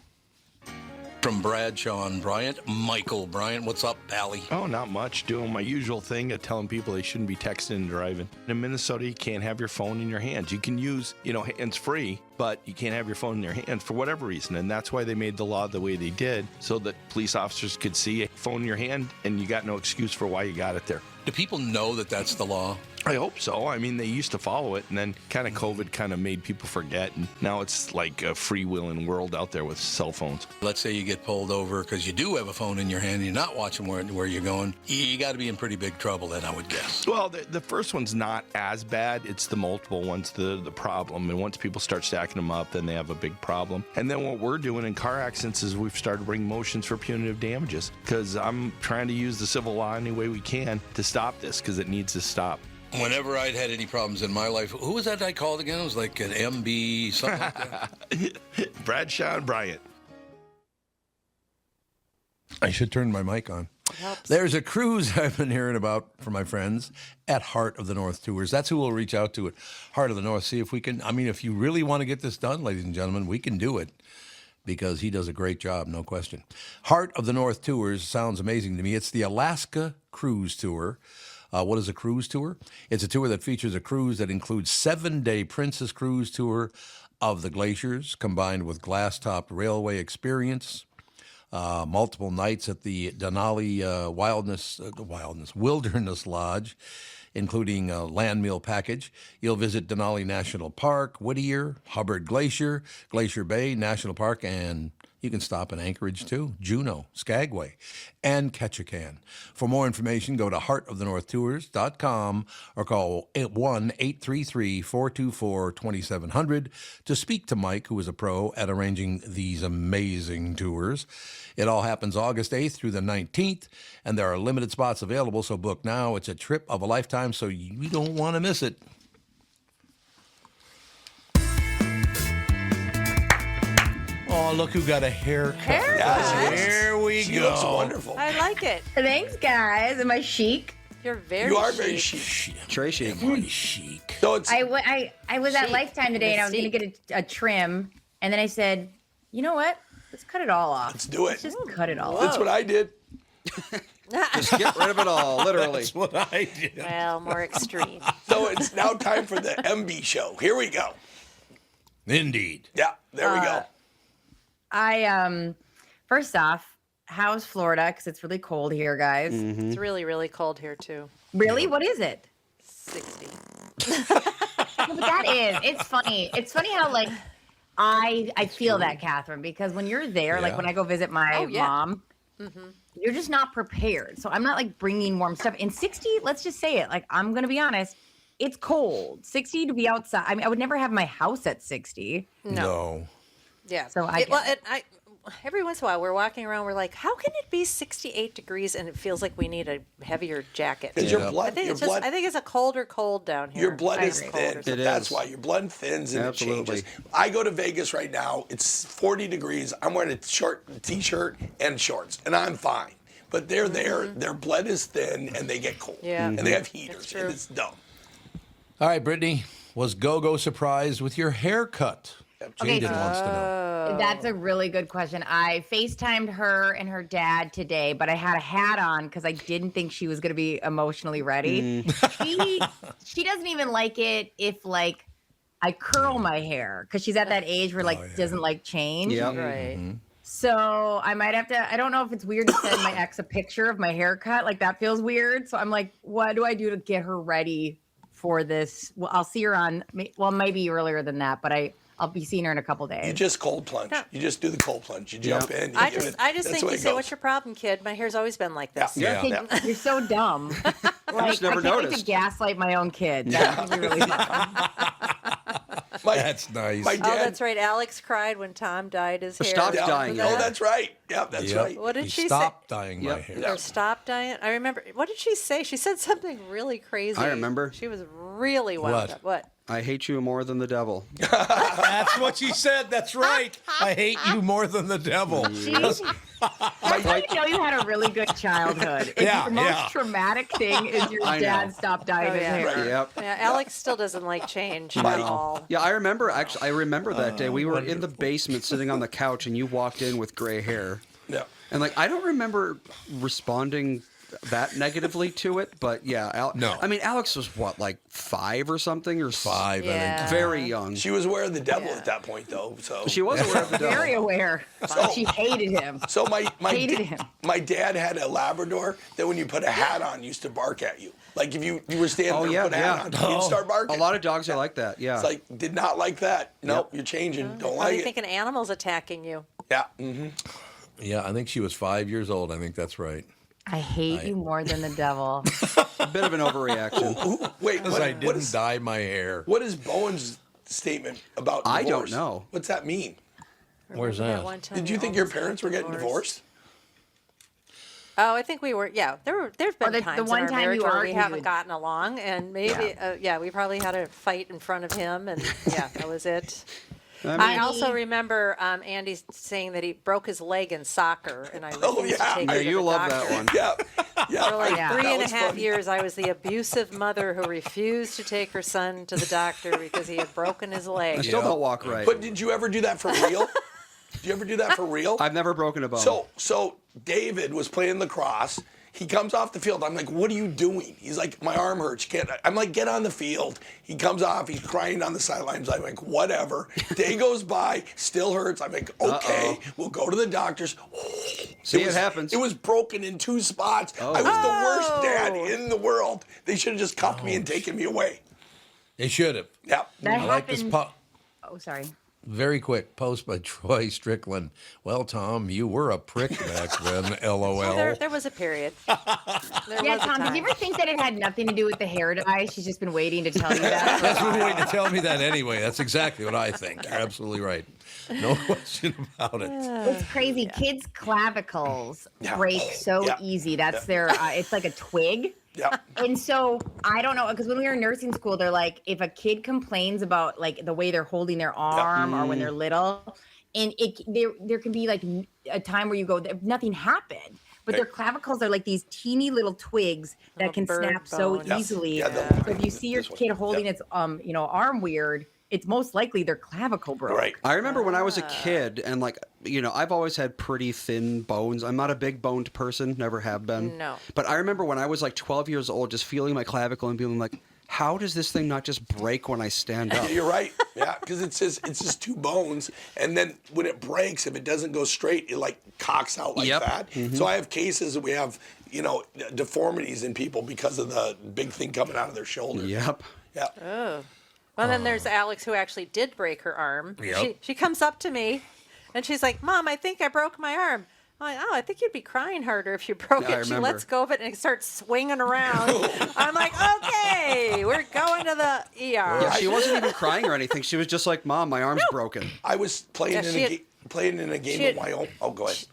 From Bradshaw and Bryant, Michael Bryant. What's up, Pally? Oh, not much. Doing my usual thing of telling people they shouldn't be texting and driving. In Minnesota, you can't have your phone in your hands. You can use, hands-free, but you can't have your phone in your hands for whatever reason. And that's why they made the law the way they did, so that police officers could see a phone in your hand and you got no excuse for why you got it there. Do people know that that's the law? I hope so. I mean, they used to follow it, and then kind of COVID kind of made people forget, and now it's like a freewheeling world out there with cell phones. Let's say you get pulled over because you do have a phone in your hand and you're not watching where you're going. You got to be in pretty big trouble then, I would guess. Well, the first one's not as bad. It's the multiple ones, the problem. And once people start stacking them up, then they have a big problem. And then what we're doing in car accidents is we've started bringing motions for punitive damages, because I'm trying to use the civil law any way we can to stop this, because it needs to stop. Whenever I'd had any problems in my life, who was that I called again? It was like an MB, something like that. Bradshaw and Bryant. I should turn my mic on. Helps. There's a cruise I've been hearing about from my friends at Heart of the North Tours. That's who we'll reach out to at Heart of the North. See if we can. I mean, if you really want to get this done, ladies and gentlemen, we can do it, because he does a great job, no question. Heart of the North Tours sounds amazing to me. It's the Alaska Cruise Tour. What is a cruise tour? It's a tour that features a cruise that includes 7-day Princess Cruise tour of the glaciers, combined with glass-topped railway experience, multiple nights at the Denali Wilderness Lodge, including a land meal package. You'll visit Denali National Park, Whittier, Hubbard Glacier, Glacier Bay National Park, and you can stop in Anchorage too, Juneau, Skagway, and Ketchikan. For more information, go to heartofthenorthtours.com or call 1-833-424-2700 to speak to Mike, who is a pro at arranging these amazing tours. It all happens August 8th through the 19th, and there are limited spots available, so book now. It's a trip of a lifetime, so you don't want to miss it. Oh, look who got a haircut. Haircut? There we She go. looks wonderful. I like it. Thanks, guys. Am I chic? You're very You are chic. very chic. Trey chic. Boy, chic. So it's I was at Chic. Lifetime today and I was going to Mystique. get a trim. And then I said, you know what? Let's cut it all off. Let's do it. Let's just cut it all That's off. what I did. Just get rid of it all, literally. That's what I did. Well, more extreme. So it's now time for the MB show. Here we go. Indeed. Yeah, there we go. First off, how's Florida? Because it's really cold here, guys. It's really, really cold here too. Really? What is it? 60. But that is. It's funny. It's funny how like I feel that, Catherine, because when you're there, like Yeah. when I go visit my Oh, yeah. mom, you're just not prepared. So I'm not like bringing warm stuff. In 60, let's just say it. Like I'm gonna be honest, it's cold. 60 to be outside. I mean, I would never have my house at 60. No. Yeah. So I well, get I every once in a while we're walking around, we're like, how can it be 68 degrees and it feels like we need a heavier jacket? Because Yeah. your I blood, think your it's just, blood, I think it's a colder cold down here. your blood I is agree. thin. Colder. It That's is. why your blood thins and Absolutely. it changes. I go to Vegas right now. It's 40 degrees. I'm wearing a short t-shirt and shorts, and I'm fine. But they're there. Their blood is thin, and they get cold. Yeah. And they have heaters, true. and it's dumb. All right, Brittany, was Go-Go surprised with your haircut? Okay, Jaden wants to know. That's a really good question. I FaceTimed her and her dad today, but I had a hat on because I didn't think she was going to be emotionally ready. She doesn't even like it if like I curl my hair because she's at that age where like doesn't like change. Yep. Right. So I might have to. I don't know if it's weird to send my ex a picture of my haircut. Like that feels weird. So I'm like, what do I do to get her ready for this? Well, I'll see her on. Well, maybe earlier than that, but I'll be seeing her in a couple days. You just cold plunge. Yeah. You just do the cold plunge. You jump in. You I give just it- think that's the way you it say, goes. "What's your problem, kid? My hair's always been like this." Yeah. Yeah. You're so dumb. Like, just never I can't wait noticed. to gaslight my own kid. That would be really fun. That's nice. My Oh, dad. that's right. Alex cried when Tom dyed his hair. Stopped Yeah. dying Oh, it. that's right. Yeah, that's Yep. right. What did He she say? stopped dyeing my Yep. hair. Or stop dying. I remember. What did she say? She said something really crazy. I remember. She was really wound What? up. What? I hate you more than the devil. That's what she said. That's right. I hate you more than the devil. That's how you know you had a really good childhood. It's Yeah, the most yeah. traumatic thing is your I know. dad stopped dyeing Oh, his yeah. hair. Yep. Yeah, Alex still doesn't like change at Mike. all. Yeah, I remember that day. We were in the basement sitting on the couch and you walked in with gray hair. Yeah. And like I don't remember responding that negatively to it, but yeah. No. I mean, Alex was what, like 5 or something, or 5, I Yeah. think. very young. She was aware of the devil at that point, though. So She was aware of the devil. Very aware. She hated him. So my Hated him. my dad had a Labrador that when you put a hat on used to bark at you. Like if you were standing Oh, there yeah, and put a hat yeah. on, he'd start barking. A lot of dogs are like that. Yeah. It's like did not like that. Nope, you're changing. Don't Probably like it. thinking animals attacking you. Yeah. Yeah, I think she was 5 years old. I think that's right. I hate you more than the devil. a bit of an overreaction. Wait, Because I what didn't is dye my hair. what is Bowen's statement about divorce? I don't know. What's that mean? Where's Remember that? one time Did you we think your almost got parents were getting divorced? Oh, I think we were. Yeah, there's been the times one in our time marriage you where we argued. haven't gotten along, and maybe, we probably had a fight in front of him, and yeah, that was it. I also remember Andy saying that he broke his leg in soccer, and I refused yeah. to take Yeah, him to you the love doctor. that one. Yeah. Yeah. For like Yeah. three That and a was half funny. years, I was the abusive mother who refused to take her son to the doctor because he had broken his I leg. still don't walk right. But did you ever do that for real? Did you ever do that for real? I've never broken a bone. So David was playing lacrosse. He comes off the field. I'm like, what are you doing? He's like, my arm hurts. You can't. I'm like, get on the field. He comes off. He's crying on the sidelines. I'm like, whatever. Day goes by, still hurts. I'm like, okay, we'll go to the doctors. See, it was- happens. It was broken in 2 spots. Oh. I was the worst dad in the world. They should have just cuffed me and taken me away. They should have. Yeah. That I like this happened. po- Oh, sorry. very quick post by Troy Strickland. Well, Tom, you were a prick back then, LOL. Well, there was a period. There Yeah, was a Tom, did time. you ever think that it had nothing to do with the hair dye? She's just been waiting to tell you that. That's been waiting to tell me that anyway. That's exactly what I think. You're absolutely right. No question about it. It's crazy. Kids' clavicles Yeah. break so Yeah. easy. That's their, it's like a twig. Yeah. And so I don't know, because when we were in nursing school, they're like, if a kid complains about like the way they're holding their arm or when they're little, and there can be like a time where you go, nothing happened, but their clavicles are like these teeny little twigs that Little can bird snap so bones. Yeah. easily. Yeah, So if you see your kid holding its arm weird, it's most likely their clavicle broke. Right. I remember when I was a kid, and like, I've always had pretty thin bones. I'm not a big boned person, never have been. No. But I remember when I was like 12 years old, just feeling my clavicle and being like, how does this thing not just break when I stand up? You're right. Yeah, because it's just 2 bones, and then when it breaks, if it doesn't go straight, it like cocks out like Yep. that. So I have cases that we have, deformities in people because of the big thing coming out of their shoulder. Yep. Yeah. Well, then there's Alex who actually did break her arm. Yep. She comes up to me, and she's like, "Mom, I think I broke my arm." I'm like, "Oh, I think you'd be crying harder if you broke Yeah, I it." She remember. lets go of it and it starts swinging around. I'm like, "Okay, we're going to the ER." Yeah, she wasn't even crying or anything. She was just like, Mom, my arm's broken. I was playing Yeah, playing in a game she in had- Wyoming. Oh, go ahead.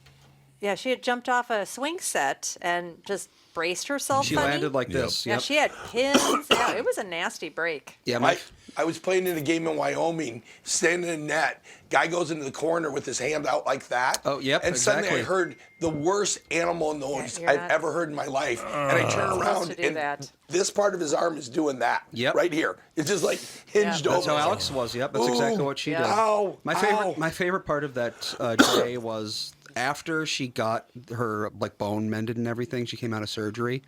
Yeah, she had jumped off a swing set and just braced herself. She funny. landed like this. Yeah, Yep. she had pins. Yeah, it was a nasty break. Yeah, I was playing in a game in Wyoming, standing in net. Guy goes into the corner with his hand out like that. Oh, yep, And suddenly I exactly. heard the worst animal noise you're I've not ever heard in my life. And I turn supposed around to do and that. this part of his arm is doing that. Yep. Right here. It's just like hinged Yeah. over. That's how Alex was. Yep, that's exactly Ooh, what she yeah. did. Ow, ow. My favorite part of that day was after she got her like bone mended and everything. She came out of surgery,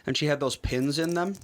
and she had those pins in them.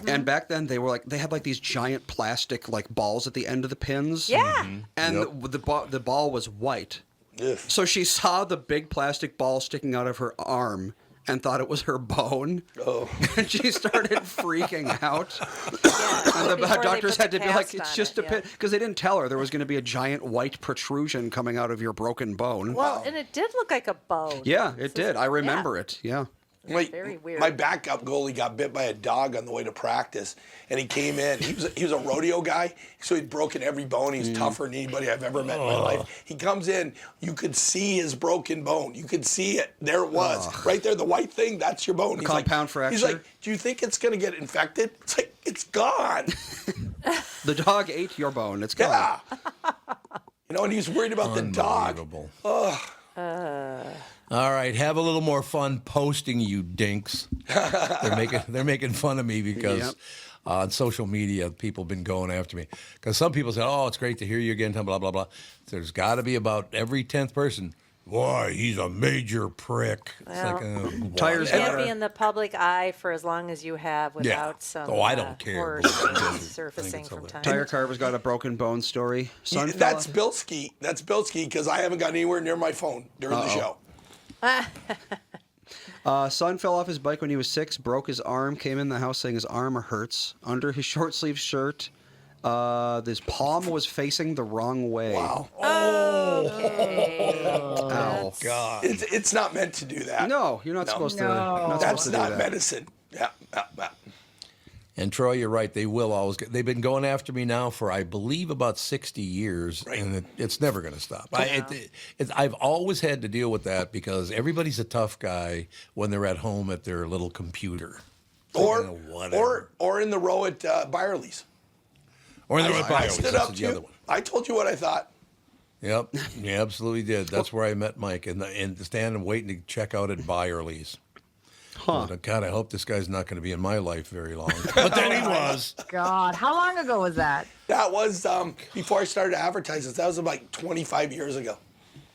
And back then they had like these giant plastic like balls at the end of the pins. Yeah. And the ball was white. Ugh. So she saw the big plastic ball sticking out of her arm and thought it was her bone. Oh. And she started freaking out. Yeah. And the Before they doctors put had the to be like, cast it's on just it, a pin. Because they didn't tell her there was going to be a giant white protrusion coming out of your broken bone. Well, and it did look like a bone. Yeah, it did. I remember it. Yeah. Very weird. My backup goalie got bit by a dog on the way to practice, and he came in. He was a rodeo guy, so he'd broken every bone. He's tougher than anybody I've ever met in my life. He comes in, you could see his broken bone. You could see it. There it was, right there, the white thing. That's your bone. He's compound like, He's fracture? like, do you think it's gonna get infected? It's like it's gone. The dog ate your bone. It's gone. Yeah. And he was worried about the dog. Unbelievable. All right, have a little more fun posting, you dinks. They're making fun of me because Yep. on social media people have been going after me because some people say, "Oh, it's great to hear you again," blah blah blah. There's got to be about every 10th person. Boy, he's a major prick. It's like, Tires You got can't be in the public eye for as long as you have without some Oh, I don't care. horror I stories think surfacing it's from hilarious. time Tire to time. Carver's got a broken bone story. Son fell That's off- Bilski. That's Bilski because I haven't got anywhere near my phone during the show. Son fell off his bike when he was 6, broke his arm, came in the house saying his arm hurts. Under his short sleeve shirt, his palm was facing the wrong way. Wow. Okay. Ow. God. It's not meant to do that. No, you're not supposed to. You're not That's supposed to do not that. medicine. Yeah. And Troy, you're right. They will always get. They've been going after me now for, I believe, about 60 years, Right. and it's never going to stop. I've always had to deal with that because everybody's a tough guy when they're at home at their little computer. Or whatever. or in the row at Byerly's. Or they're at I Biowitz. stood That's up to the other you. one. I told you what I thought. Yep, you absolutely did. That's where I met Mike, and standing waiting to check out at Byerly's. Huh. God, I hope this guy's not going to be in my life very long. But then he was. God, how long ago was that? That was before I started advertising. That was like 25 years ago.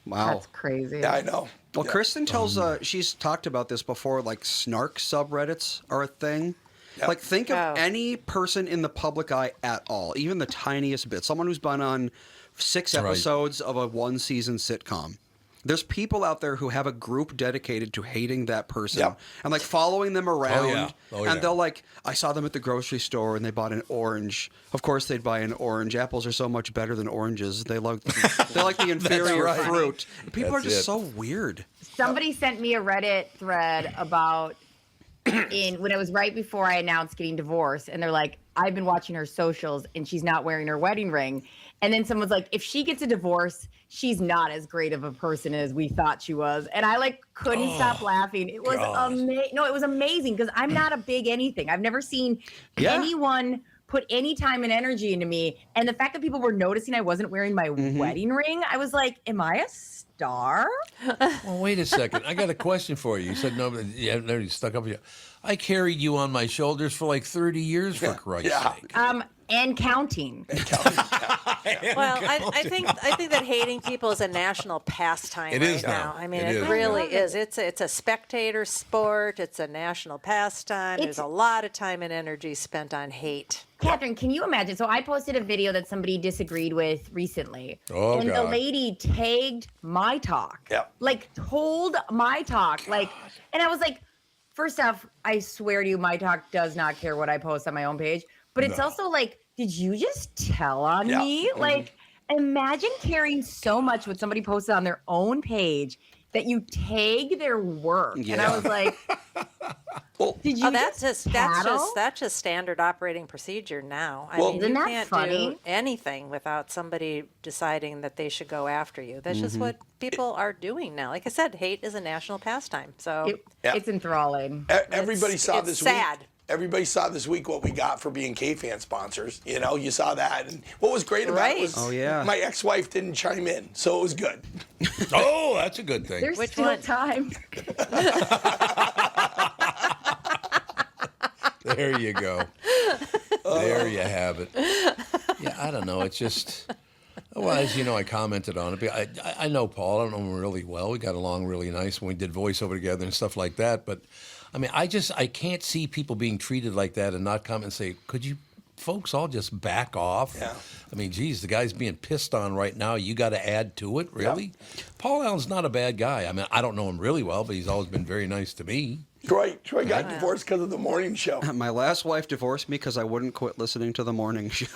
Wow. That's crazy. Yeah, I know. Well, Yeah. Kristen tells she's talked about this before. Like Snark subreddits are a thing. Yep. Like think of Oh. any person in the public eye at all, even the tiniest bit. Someone who's been on 6 Right. episodes of a 1-season sitcom. There's people out there who have a group dedicated to hating that person Yep. and like following them around. yeah. Oh, yeah. And they'll like, I saw them at the grocery store and they bought an orange. Of course, they'd buy an orange. Apples are so much better than oranges. They like the inferior right. fruit. People That's are just it. so weird. Somebody sent me a Reddit thread about when it was right before I announced getting divorced, and they're like, I've been watching her socials and she's not wearing her wedding ring. And then someone's like, if she gets a divorce, she's not as great of a person as we thought she was. And I like couldn't stop laughing. It was amazing. No, it was amazing because I'm not a big anything. I've never seen anyone put any time and energy into me. And the fact that people were noticing I wasn't wearing my wedding ring, I was like, am I a star? Well, wait a second. I got a question for you. You said no, but you haven't already stuck up with you. I carried you on my shoulders for like 30 years, for Christ's sake. And counting. Well, I think that hating people is a national pastime It right is now. now. I mean, It it is. really is. It's a spectator sport. It's a national pastime. There's a lot of time and energy spent on hate. Catherine, can you imagine? So I posted a video that somebody disagreed with recently. Oh, and the God. lady tagged my talk. Yep. Like told my talk. Like, and I was like, first off, I swear to you, my talk does not care what I post on my own page. But it's also like, did you just tell on Yeah. me? Like, imagine caring so much what somebody posted on their own page that you tag their work. And I was like, Well, did you That's just just tattle? that's just standard operating procedure now. I Well- mean, Isn't you that can't funny? do anything without somebody deciding that they should go after you. That's just what people are doing now. Like I said, hate is a national pastime. So Yeah. It's enthralling. everybody saw it's this sad. week. Everybody saw this week what we got for being K-Fan sponsors. You know, you saw that. And what was great about Right. it was Oh, yeah. my ex-wife didn't chime in, so it was good. Oh, that's a good thing. There's Which still one? time. There you go. There you have it. Yeah, I don't know. It's just, well, as you know, I commented on it. I know Paul. I don't know him really well. We got along really nice when we did voiceover together and stuff like that. But, I mean, I can't see people being treated like that and not come and say, could you folks all just back off? Yeah. I mean, geez, the guy's being pissed on right now. You got to add to it, really? Paul Allen's not a bad guy. I mean, I don't know him really well, but he's always been very nice to me. Troy got divorced because of the morning show. My last wife divorced me because I wouldn't quit listening to the morning show.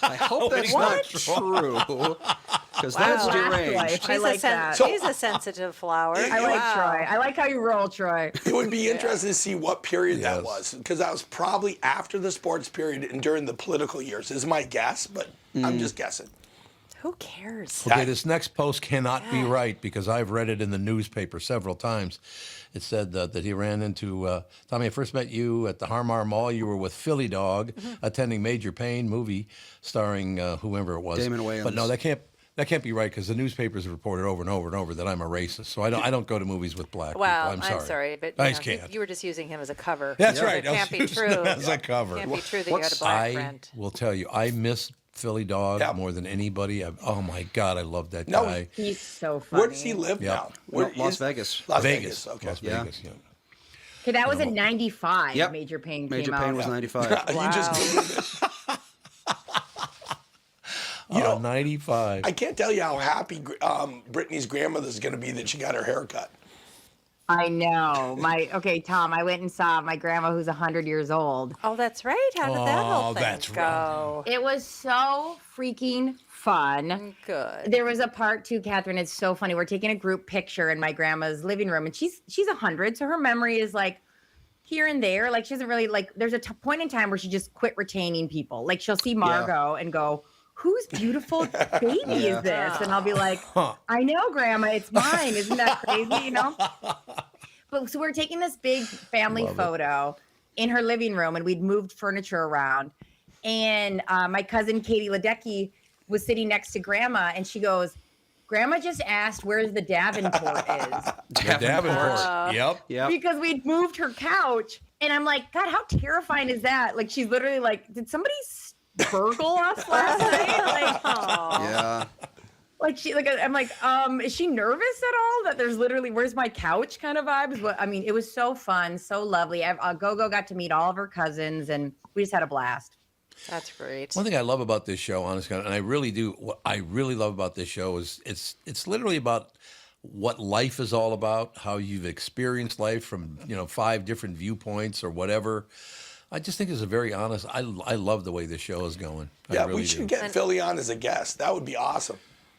I hope that's not true. Because that's Wow. deranged. Life. I She's like that. She's a sensitive flower. I like Wow. Troy. I like how you roll, Troy. It would be interesting to see what period that Yes. was, because that was probably after the sports period and during the political years, is my guess, but I'm just guessing. Who cares? Okay, this next post cannot be right because I've read it in the newspaper several times. It said that he ran into Tommy. I first met you at the Harmar Mall. You were with Philly Dog, attending Major Payne movie starring whoever it was. Damon Wayans. But no, that can't be right because the newspapers have reported over and over and over that I'm a racist. So I don't go to movies with black Well, people. I'm sorry, but I you, just know, can't. you were just using him as a cover. That's So right. It I can't was be using true. him as a cover. Can't be true that you had a black I friend. will tell you, I miss Philly dog Yeah. more than anybody. Oh my God, I love that No, guy. He's so funny. Where does he live Yeah. now? Where Las is- Vegas. Las Vegas. Vegas. Okay. Las Yeah. Vegas, yeah. Okay, that was in '95. Yep. Major Pain Major came Pain out. was 95. You just Googled it. You know, 95. I can't tell you how happy Brittany's grandmother's going to be that she got her hair cut. I know. Tom, I went and saw my grandma who's 100 years old. Oh, that's right. How did that whole Oh, thing that's go? It was so freaking fun. Good. There was a part too, Catherine. It's so funny. We're taking a group picture in my grandma's living room, and she's 100, so her memory is like here and there. Like she doesn't really like. There's a point in time where she just quit retaining people. Like she'll see Margot and go, "Whose beautiful baby is this?" And I'll be like, "I know, Grandma. It's mine. Isn't that crazy? You know?" But so we're taking this big family photo in her living room, and we'd moved furniture around. And my cousin Katie Ledecky was sitting next to Grandma, and she goes, "Grandma just asked where the Davenport is." The Davenport. Yep. Yep. Because we'd moved her couch. And I'm like, God, how terrifying is that? Like, she's literally like, did somebody burgle us last night? Like, Yeah. I'm like, is she nervous at all that there's literally, where's my couch kind of vibes? But I mean, it was so fun, so lovely. Gogo got to meet all of her cousins, and we just had a blast. That's great. One thing I love about this show, honestly, and I really do, what I really love about this show is it's literally about what life is all about, how you've experienced life from 5 different viewpoints or whatever. I just think it's a very honest. I love the way this show is going. I Yeah, really we should do. get Philly on as a guest. That would be awesome.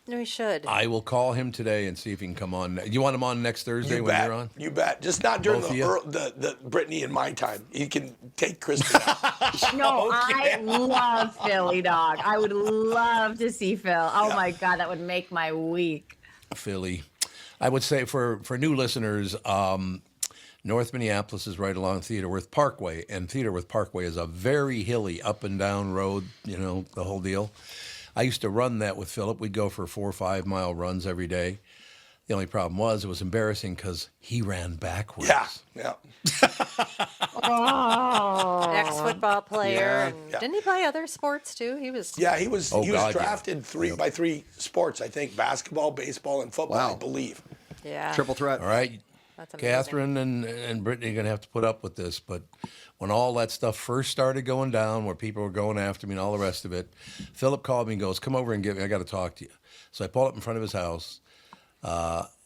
We should. I will call him today and see if he can come on. You want him on next Thursday You when bet. you're on? You bet. Just not during Both of you? the Brittany and my time. He can take Kristen out. No, I love Philly, dog. I would love to see Phil. Oh my God, that would make my week. Philly. I would say for new listeners, North Minneapolis is right along Theodorworth Parkway, and Theodorworth Parkway is a very hilly up and down road, the whole deal. I used to run that with Philip. We'd go for 4 or 5 mile runs every day. The only problem was it was embarrassing because he ran backwards. Yeah. Ex-football player. Yeah. And Yeah. didn't he play other sports too? He was. Yeah, he was Oh, God, yeah. drafted 3x3 sports, I think, basketball, baseball, and football, Wow. I believe. Yeah. Triple threat. All right. That's amazing. Catherine and Brittany are going to have to put up with this, but when all that stuff first started going down, where people were going after me and all the rest of it, Philip called me and goes, "Come over and get me. I got to talk to you." So I pull up in front of his house.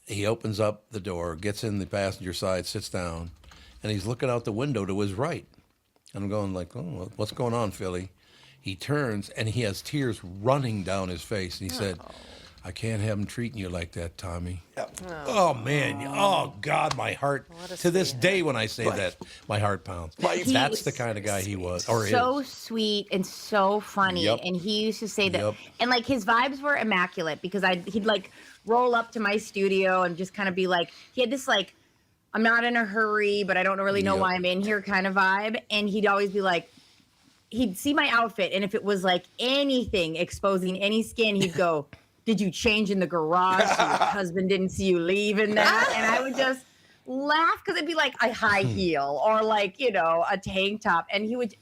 He opens up the door, gets in the passenger side, sits down, and he's looking out the window to his right. And I'm going like, "Oh, what's going on, Philly?" He turns, and he has tears running down his face. And he said, "I can't have him treating you like that, Tommy." Yep. Oh, man. Oh, God, my heart. a To this day, when I say that, my heart pounds. He That's was the kind of guy he was, or So is. sweet and so funny. Yep. And he used to say that, Yep. and like his vibes were immaculate because he'd like roll up to my studio and just kind of be like, he had this like, I'm not in a hurry, but I don't really know Yep. why I'm in here kind of vibe. And he'd always be like, he'd see my outfit, and if it was like anything exposing any skin, he'd go, "Did you change in the garage so your husband didn't see you leave in that?" And I would just laugh because it'd be like a high heel or like, a tank top. And he would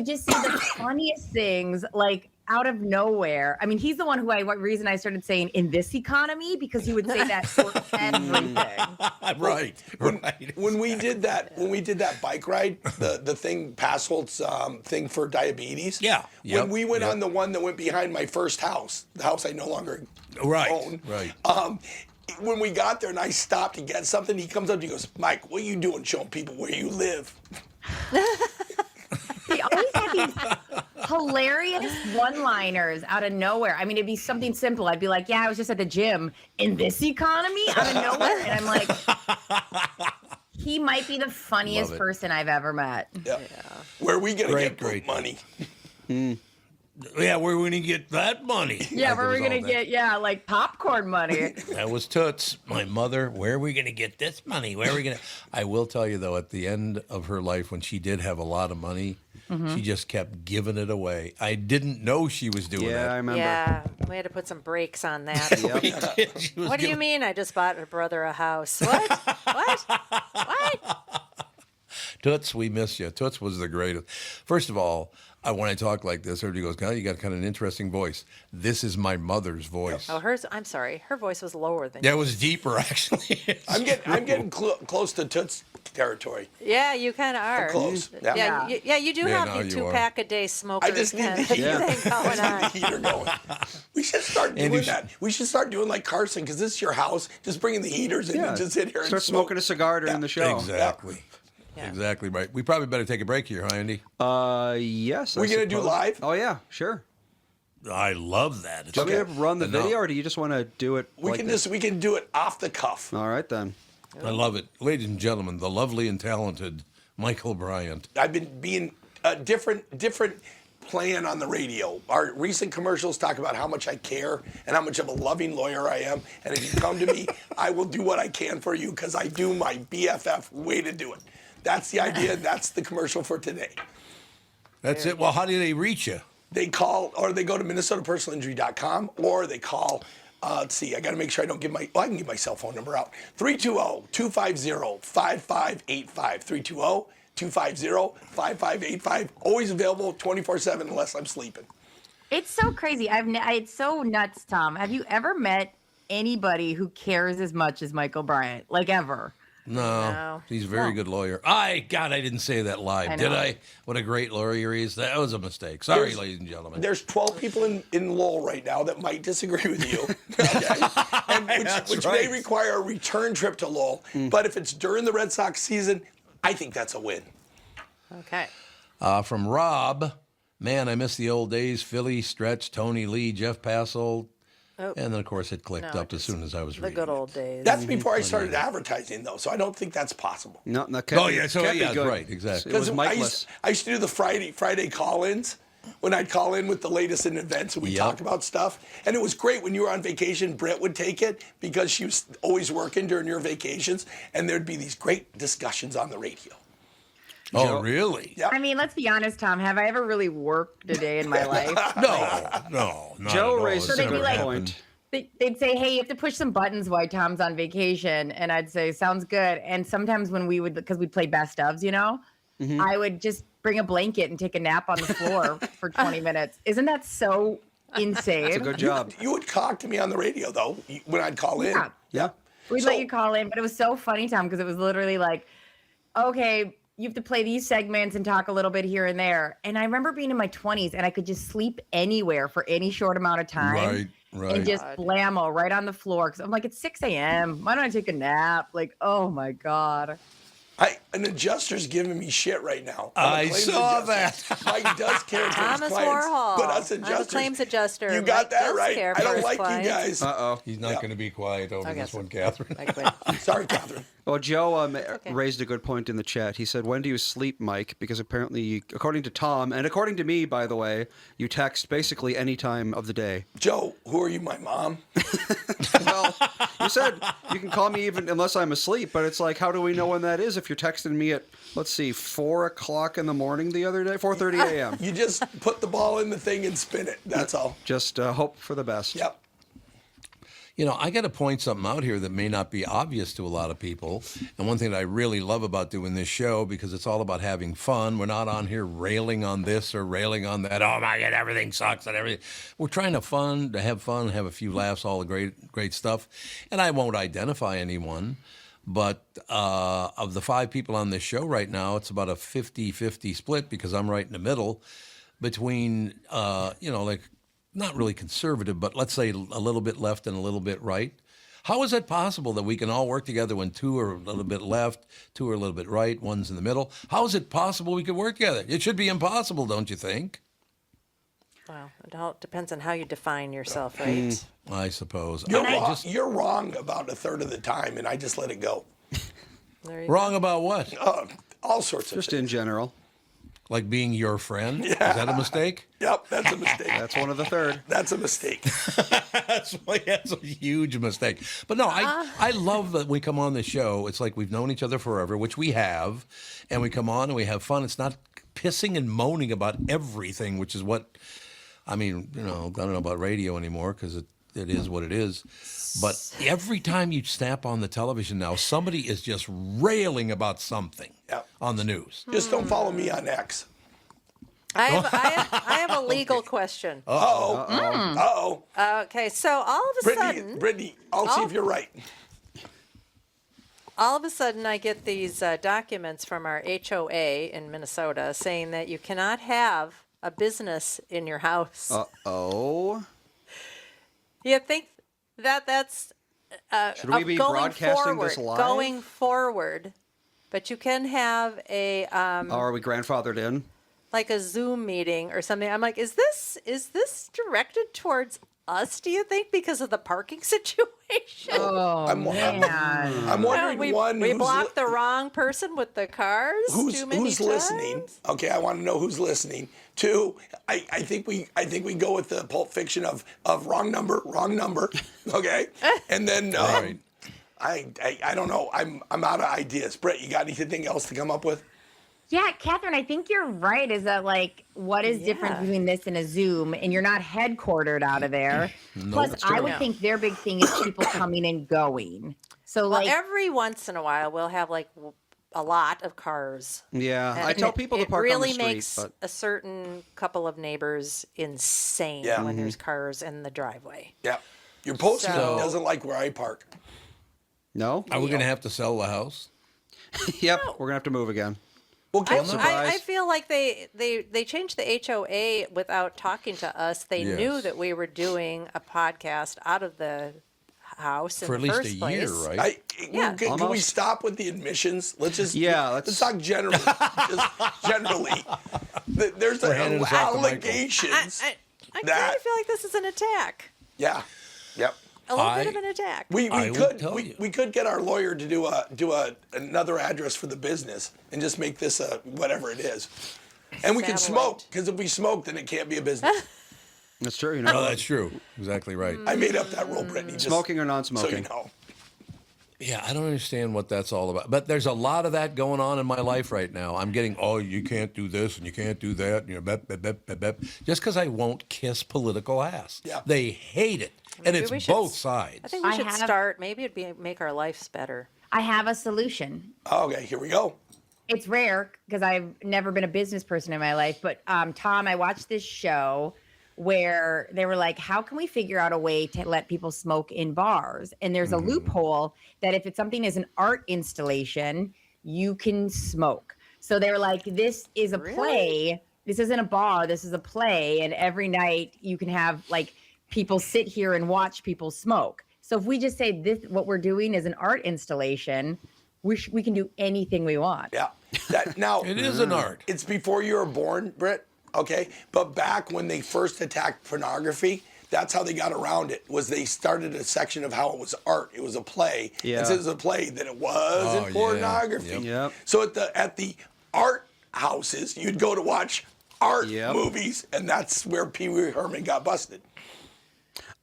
just say the funniest things like out of nowhere. I mean, he's the one what reason I started saying "in this economy," because he would say that for everything. Right. When we did that bike ride, the thing, Passholt's thing for diabetes. Yeah. When Yep. we went Yep. on the one that went behind my first house, the house I no longer Right. own. Right. When we got there and I stopped to get something, he comes up and he goes, "Mike, what are you doing showing people where you live?" He always had these hilarious one-liners out of nowhere. I mean, it'd be something simple. I'd be like, "Yeah, I was just at the gym in this economy," out of nowhere. And I'm like, he might be the funniest Love it. person I've ever met. Yeah. Where are we gonna Great, get great. money? Yeah, where are we going to get that money? Yeah, Like, where it are we was going all to that. get, like popcorn money? That was Toots, my mother. Where are we going to get this money? Where are we going to? I will tell you, though, at the end of her life, when she did have a lot of money, she just kept giving it away. I didn't know she was doing Yeah, I that. remember. Yeah, we had to put some brakes on that. Yep. She was What do you giving- mean? I just bought her brother a house. What? What? Toots, we miss you. Toots was the greatest. First of all, when I talk like this, everybody goes, God, you got kind of an interesting voice. This is my mother's voice. Oh, hers. I'm sorry. Her voice was lower than Yeah, it yours. was deeper, actually. I'm getting close to Toots territory. Yeah, you kind of are. Close. Yeah. You do Yeah, have no, the you are. 2-pack a day smoker. I just need kind the of heater. thing going on. The heater going. We should start doing Andy, that. We should start doing like Carson, because this is your house. Just bringing the heaters in Yeah. and just sit here and Start smoke. smoking a cigar during the show. Exactly. Yeah. Exactly right. We probably better take a break here, huh, Andy? Yes. We're gonna do suppose. live? Oh yeah, sure. I love that. It's Do you want me Okay. to run the No. video, or do you just want to do it? We like can this? we can do it off the cuff. All right then. I love it. Ladies and gentlemen, the lovely and talented Michael Bryant. I've been being a different plan on the radio. Our recent commercials talk about how much I care and how much of a loving lawyer I am. And if you come to me, I will do what I can for you, because I do my BFF way to do it. That's the idea. That's the commercial for today. That's it. Well, how do they reach you? They call, or they go to minnesotapersonalinjury.com, or they call, let's see, I got to make sure I don't give I can give my cell phone number out. 320-250-5585. 320-250-5585. Always available 24/7 unless I'm sleeping. It's so crazy. It's so nuts, Tom. Have you ever met anybody who cares as much as Michael Bryant? Like, ever? No, he's a very good lawyer. I didn't say that live, I did know. I? What a great lawyer he is. That was a mistake. Sorry, There's- ladies and gentlemen. There's 12 people in Lowell right now that might disagree with you, okay? And which may right. require a return trip to Lowell. But if it's during the Red Sox season, I think that's a win. Okay. From Rob, man, I miss the old days. Philly, Stretch, Tony Lee, Jeff Passold. Oh. And then, of course, it clicked No, up as soon as I was The reading good it. old days. That's before I started advertising, though, so I don't think that's possible. No, that can't Oh, be- yeah, so, can't be yeah, good. right, exactly. It was I Mikeless. used to do the Friday call-ins, when I'd call in with the latest in events and we'd Yep. talk about stuff. And it was great when you were on vacation. Britt would take it because she was always working during your vacations, and there'd be these great discussions on the radio. Oh, Joe- really? Yeah. I mean, let's be honest, Tom. Have I ever really worked a day in my life? No, not Joe at all. raised It's a never good happened. point. They'd say, hey, you have to push some buttons while Tom's on vacation. And I'd say, sounds good. And sometimes when we would, because we'd play best ofs, I would just bring a blanket and take a nap on the floor for 20 minutes. Isn't that so insane? It's a good job. You would talk to me on the radio, though, when I'd call in. Yeah. Yeah. We'd So- let you call in, but it was so funny, Tom, because it was literally like, okay, you have to play these segments and talk a little bit here and there. And I remember being in my 20s and I could just sleep anywhere for any short amount of time. Right. And just blammo right on the floor. Because I'm like, it's 6 a.m. Why don't I take a nap? Like, oh my God. An adjuster's giving me shit right now. I I'm a claims saw adjuster. Mike does care for his Thomas clients, Warhol. but us I'm a adjusters, claims adjuster. you got Mike that does right. care I for don't his like clients. you guys. Uh-oh. He's not going to be quiet over I this guess one, so. Catherine. Like, wait. Sorry, Catherine. Well, Joe raised a good point in the chat. He said, when do you sleep, Mike? Because apparently, according to Tom, and according to me, by the way, you text basically any time of the day. Joe, who are you, my mom? Well, you said you can call me even unless I'm asleep, but it's like, how do we know when that is if you're texting me at, let's see, 4 o'clock in the morning the other day? 4:30 a.m. You just put the ball in the thing and spin it. That's all. Just hope for the best. Yep. You know, I got to point something out here that may not be obvious to a lot of people. And one thing that I really love about doing this show, because it's all about having fun. We're not on here railing on this or railing on that. Oh my God, everything sucks and everything. We're trying to have fun, have a few laughs, all the great stuff. And I won't identify anyone, but of the 5 people on this show right now, it's about a 50-50 split, because I'm right in the middle between, like, not really conservative, but let's say a little bit left and a little bit right. How is it possible that we can all work together when 2 are a little bit left, 2 are a little bit right, 1's in the middle? How is it possible we could work together? It should be impossible, don't you think? Well, it all depends on how you define yourself, right? I suppose. You're wrong about a third of the time, and I just let it go. There you Wrong about what? All sorts of Just things. in general. Like being your friend? Is that a mistake? Yep, that's a mistake. That's one of the third. That's a mistake. That's a huge mistake. But no, I love that we come on the show. It's like we've known each other forever, which we have, and we come on and we have fun. It's not pissing and moaning about everything, which is what, I mean, I don't know about radio anymore, because it is what it is. But every time you snap on the television now, somebody is just railing about something on the news. Just don't follow me on X. I have a legal question. Uh-oh. Okay, so all of a sudden, Brittany, I'll see if you're right. all of a sudden, I get these documents from our HOA in Minnesota saying that you cannot have a business in your house. Uh-oh. You think that that's Should we be going broadcasting forward, this live? going forward, but you can have a Are we grandfathered in? like a Zoom meeting or something. I'm like, is this directed towards us, do you think, because of the parking situation? Oh, man. I'm wondering, we who's blocked the wrong person with the cars too many who's listening? times? Okay, I want to know who's listening. Two, I think we go with the Pulp Fiction of wrong number. Okay, and then Right. I don't know. I'm out of ideas. Brett, you got anything else to come up with? Yeah, Catherine, I think you're right. Is that like, what is different Yeah. between this and a Zoom? And you're not headquartered out of there. Plus, that's I true. would think their big thing is people coming and going. So, Well, like, every once in a while, we'll have like a lot of cars. Yeah, And I tell people to it park really on the street, makes but a certain couple of neighbors insane Yeah. when there's cars in the driveway. Yeah, your postman So- doesn't like where I park. no. Are we going to have to sell the house? Yep, we're gonna have to move again. Well, I, Catherine, I feel like they changed the HOA without talking to us. They knew Yes. that we were doing a podcast out of the house For in at the least first a place. year, right? Yeah. can we Almost. stop with the admissions? Let's just let's talk generally. Just generally, there's We're handing this off to Michael. allegations. I kind that- of feel like this is an attack. Yeah, yep. A little I- bit of an attack. We I will could tell you. we could get our lawyer to do another address for the business and just make this a whatever it is, and we can Satellite. smoke because if we smoke, then it can't be a business. That's true. You Oh, know, that's true. Exactly right. I made up that rule, Brittany. Just smoking or so you non-smoking. know. Yeah, I don't understand what that's all about. But there's a lot of that going on in my life right now. I'm getting, you can't do this and you can't do that. And just because I won't kiss political ass. Yeah. They hate it. And Maybe it's we should both I sides. think we I should have- start. Maybe make our lives better. I have a solution. Okay, here we go. It's rare because I've never been a business person in my life. But Tom, I watched this show where they were like, how can we figure out a way to let people smoke in bars? And there's a loophole that if it's something as an art installation, you can smoke. So they were like, this is a play. This isn't a bar. This is a play. And every night you can have like people sit here and watch people smoke. So if we just say this, what we're doing is an art installation, we can do anything we want. Yeah. That now It is an art. It's before you were born, Britt. Okay, but back when they first attacked pornography, that's how they got around it. Was they started a section of how it was art. It was a play. Yeah. And since it was a play, then it wasn't yeah. pornography. Yep. Yep. So at the art houses, you'd go to watch art Yep. movies, and that's where Pee Wee Herman got busted.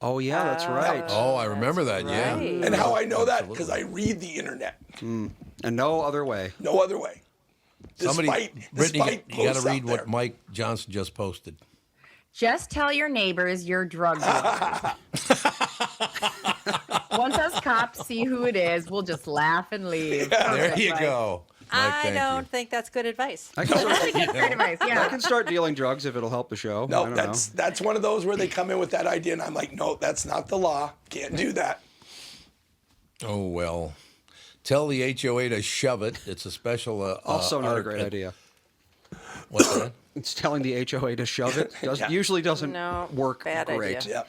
Oh yeah, that's right. Oh, I remember that. Yeah. right. And how I know that? Absolutely. Because I read the internet. And no other way. No other way. Brittany, despite you got to posts read out what there. Mike Johnson just posted. Just tell your neighbors you're drug dealers. Once us cops see who it is, we'll just laugh and leave. There you Like, go. Mike, I thank don't you. think that's good advice. I can start, Great advice, I yeah. can start dealing drugs if it'll help the show. I No, don't that's one of those where they come in with that idea, and I'm like, no, that's not the law. Can't do that. Oh, well. Tell the HOA to shove it. It's a special. Also, not a art great at- idea. What's that? It's telling the HOA to shove it. Usually doesn't No, work bad great. idea. Yeah.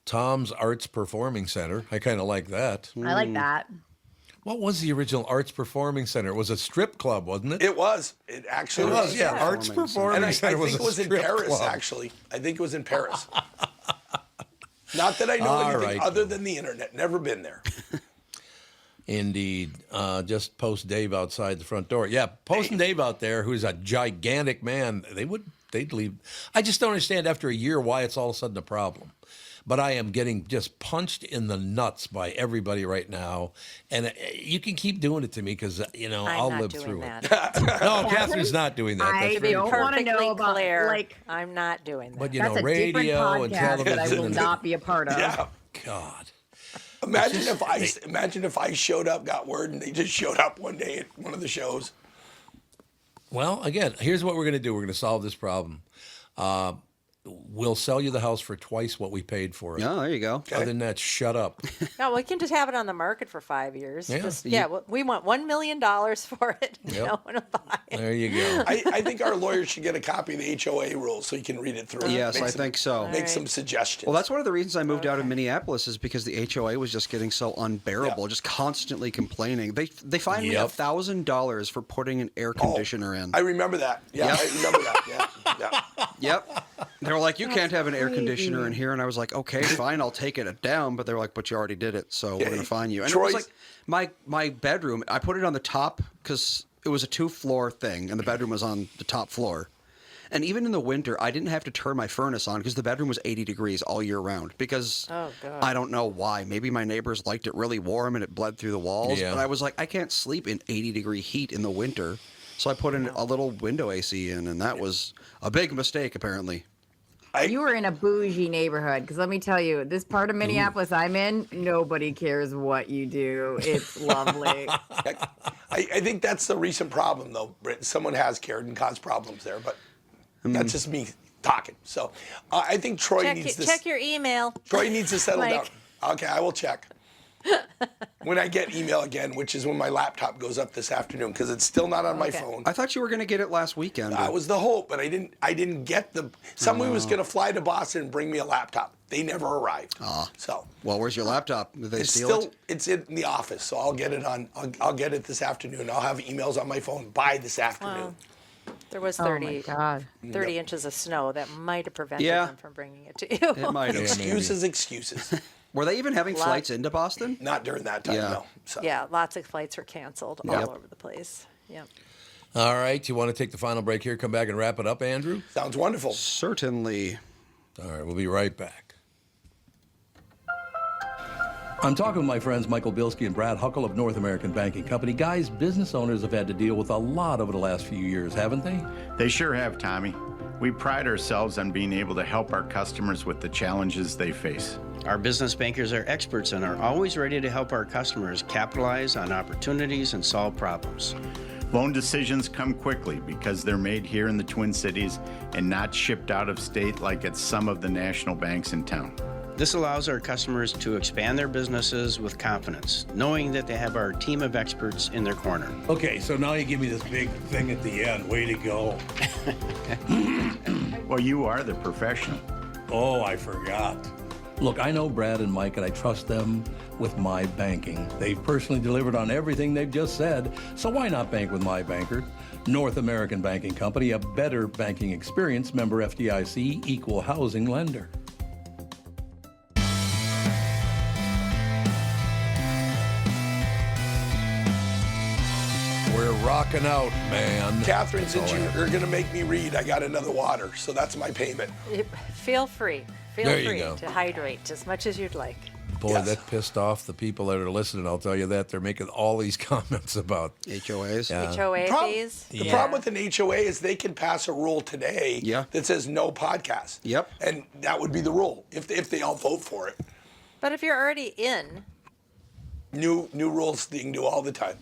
Tom's Arts Performing Center. I kind of like that. I like that. What was the original Arts Performing Center? It was a strip club, wasn't it? It was. It actually It was, yeah. Yeah. Arts Performing Performing And I Center think it was a in strip Paris, club. actually. I think it was in Paris. Not that I know All anything right. other than the internet. Never been there. Indeed. Just post Dave outside the front door. Yeah, posting Dave out there, who's a gigantic man, they'd leave. I just don't understand after a year why it's all of a sudden a problem. But I am getting just punched in the nuts by everybody right now. And you can keep doing it to me because, I'll live through it. No, Catherine's not doing that. I That's very don't true. want to know about clear, like I'm not doing that. But, that's a radio and different podcast that I television. will not be a part of. Yeah. God. Imagine if I showed up, got word, and they just showed up one day at one of the shows. Well, again, here's what we're going to do. We're going to solve this problem. We'll sell you the house for twice what we paid for it. Oh, there you go. Other than that, shut up. No, we can just have it on the market for 5 years. Yeah. We want $1 million for it. Yep. No one will buy it. There you go. I think our lawyers should get a copy of the HOA rules so you can read it through. Yes, I think so. Make some suggestions. Well, that's one of the reasons I moved out of Minneapolis is because the HOA was just getting so unbearable, Yeah. just constantly complaining. They fined me Yep. $1,000 for putting an air conditioner in. I remember that. Yeah, Yep. I remember that. Yeah. Yep. They were like, you can't have an air conditioner in here. And I was like, okay, fine, I'll take it down. But they were like, but you already did it, so we're going to fine you. And it was Troy's- like my bedroom, I put it on the top because it was a 2-floor thing, and the bedroom was on the top floor. And even in the winter, I didn't have to turn my furnace on because the bedroom was 80 degrees all year round. Because Oh, God. I don't know why. Maybe my neighbors liked it really warm and it bled through the walls. Yeah. But I was like, I can't sleep in 80-degree heat in the winter. So I put in a little window AC in, and that was a big mistake, apparently. You were in a bougie neighborhood because let me tell you, this part of Minneapolis I'm in, nobody cares what you do. It's lovely. I think that's the recent problem, though, Britt. Someone has cared and caused problems there, but that's just me talking. So I think Troy needs to Check your email. Troy needs to settle down. Mike. Okay, I will check. When I get email again, which is when my laptop goes up this afternoon, because it's still not on my Okay. phone. I thought you were going to get it last weekend. That was the hope, but I didn't get the. Someone was going to fly to Boston and bring me a laptop. They never arrived. So Well, where's your laptop? Did they it's steal still it? it's in the office, so I'll get it on. I'll get it this afternoon. I'll have emails on my phone by this afternoon. There was Oh my 30, God. 30 inches of snow that might have prevented Yeah. them from bringing it to you. It might have. Excuses. Were they even having flights into Boston? Not during that time, Yeah. no. So. Yeah, lots of flights were canceled all Yep. over the place. Yeah. All right. You want to take the final break here? Come back and wrap it up, Andrew? Sounds wonderful. Certainly. All right. We'll be right back. I'm talking with my friends Michael Bilski and Brad Huckle of North American Banking Company. Guys, business owners have had to deal with a lot over the last few years, haven't they? They sure have, Tommy. We pride ourselves on being able to help our customers with the challenges they face. Our business bankers are experts and are always ready to help our customers capitalize on opportunities and solve problems. Loan decisions come quickly because they're made here in the Twin Cities and not shipped out of state like at some of the national banks in town. This allows our customers to expand their businesses with confidence, knowing that they have our team of experts in their corner. Okay, so now you give me this big thing at the end. Way to go. Well, you are the professional. Oh, I forgot. Look, I know Brad and Mike, and I trust them with my banking. They've personally delivered on everything they've just said, so why not bank with my banker? North American Banking Company, a better banking experience, member FDIC, equal housing lender. We're rocking out, man. Catherine, since you're going to make me read, I got another water, so that's my payment. Feel free. Feel There you free go. to hydrate as much as you'd like. Boy, Yes. that pissed off the people that are listening. I'll tell you that. They're making all these comments about HOAs. Yeah. HOA Prob- fees. The problem with an HOA is they can pass a rule today Yeah. that says no podcast. Yep. And that would be the rule if they all vote for it. But if you're already in, New rules you can do all the time.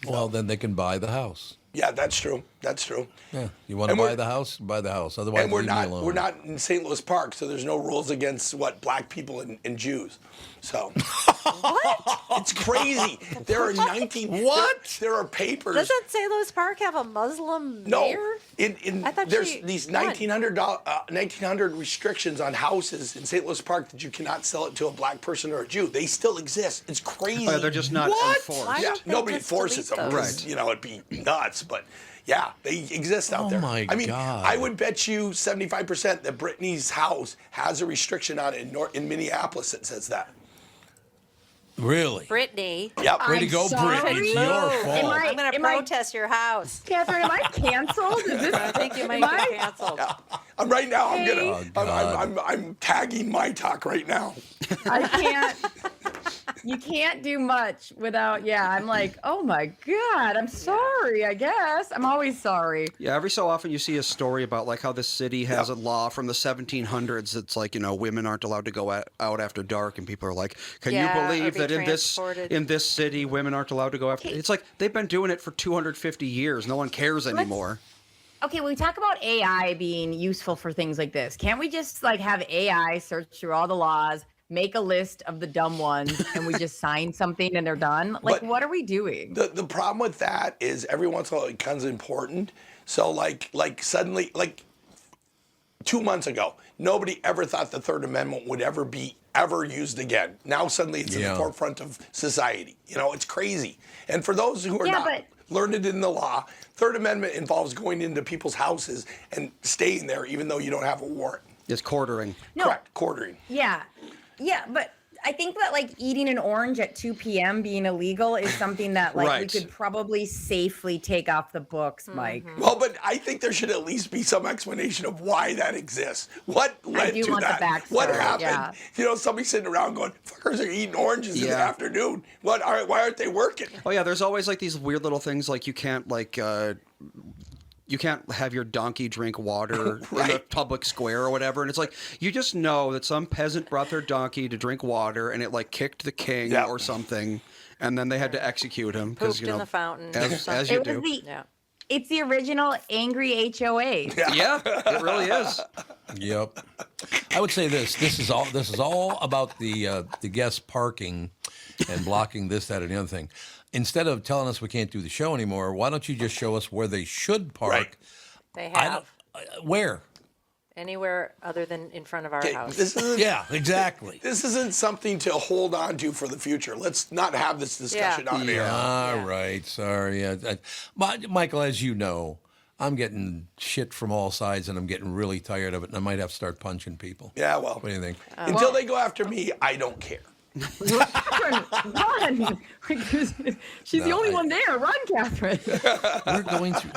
Well, then they can buy the house. Yeah, that's true. That's true. Yeah, you want to And buy we're- the house? Buy the house. Otherwise, And we're leave me not alone. in St. Louis Park, so there's no rules against black people and Jews. So what? it's crazy. There are 19. What? There are papers. Doesn't St. Louis Park have a Muslim No, mayor? in I thought there's she these won. 1900 restrictions on houses in St. Louis Park that you cannot sell it to a black person or a Jew. They still exist. It's crazy. Oh, they're just not What? enforced. Why Yeah, don't they nobody just enforces delete them. those? 'Cause, it'd be nuts. But yeah, they exist out Oh there. my I mean, God. I would bet you 75% that Brittany's house has a restriction on it in Minneapolis that says that. Really? Brittany, Yep. Way to go, sorry. Brittany. It's your fault. I'm going to protest your house. Catherine, am I canceled? Is this? I think you might Am I? get canceled. I'm right now. I'm Hey. gonna. I'm tagging my talk right now. I can't. You can't do much without. Yeah, I'm like, oh my god, I'm sorry. I guess I'm always sorry. Yeah, every so often you see a story about like how this city has a law from the 1700s that's like, women aren't allowed to go out after dark, and people are like, can Yeah, you or believe be that transported. in this city women aren't allowed to go after? It's like they've been doing it for 250 years. No one cares anymore. Okay, when we talk about AI being useful for things like this, can't we just like have AI search through all the laws, make a list of the dumb ones, and we just sign something and they're done? Like, But what are we doing? The problem with that is every once in a while it becomes important. So like suddenly, like 2 months ago, nobody ever thought the Third Amendment would ever be used again. Now suddenly it's in the forefront of society. It's crazy. And for those who are not learned in the law, Third Amendment involves going into people's houses and staying there even though you don't have a warrant. It's quartering. No. Correct, quartering. Yeah, but I think that like eating an orange at 2 p.m. being illegal is something that like we Right. could probably safely take off the books, Mike. Well, but I think there should at least be some explanation of why that exists. What led do to want the that? What backstory, happened? yeah. Somebody sitting around going, "Fuckers are eating oranges in the Yeah. afternoon. Why aren't they working?" Oh yeah, there's always like these weird little things like you can't you can't have your donkey drink water in the public square or whatever. And it's like, you just know that some peasant brought their donkey to drink water and it like kicked the king or something. And then they had to execute him. Pooped in the fountain. As you do. It's the original angry HOA. Yeah, it really is. Yep. I would say this. This is all about the guest parking and blocking this, that, and the other thing. Instead of telling us we can't do the show anymore, why don't you just show us where they should park? They have. Where? Anywhere other than in front of our house. Yeah, exactly. This isn't something to hold on to for the future. Let's not have this discussion on air. All right. Sorry. Michael, as you know, I'm getting shit from all sides, and I'm getting really tired of it, and I might have to start punching people. Yeah, well. What do you think? Until they go after me, I don't care. Run! She's the only one there. Run, Catherine.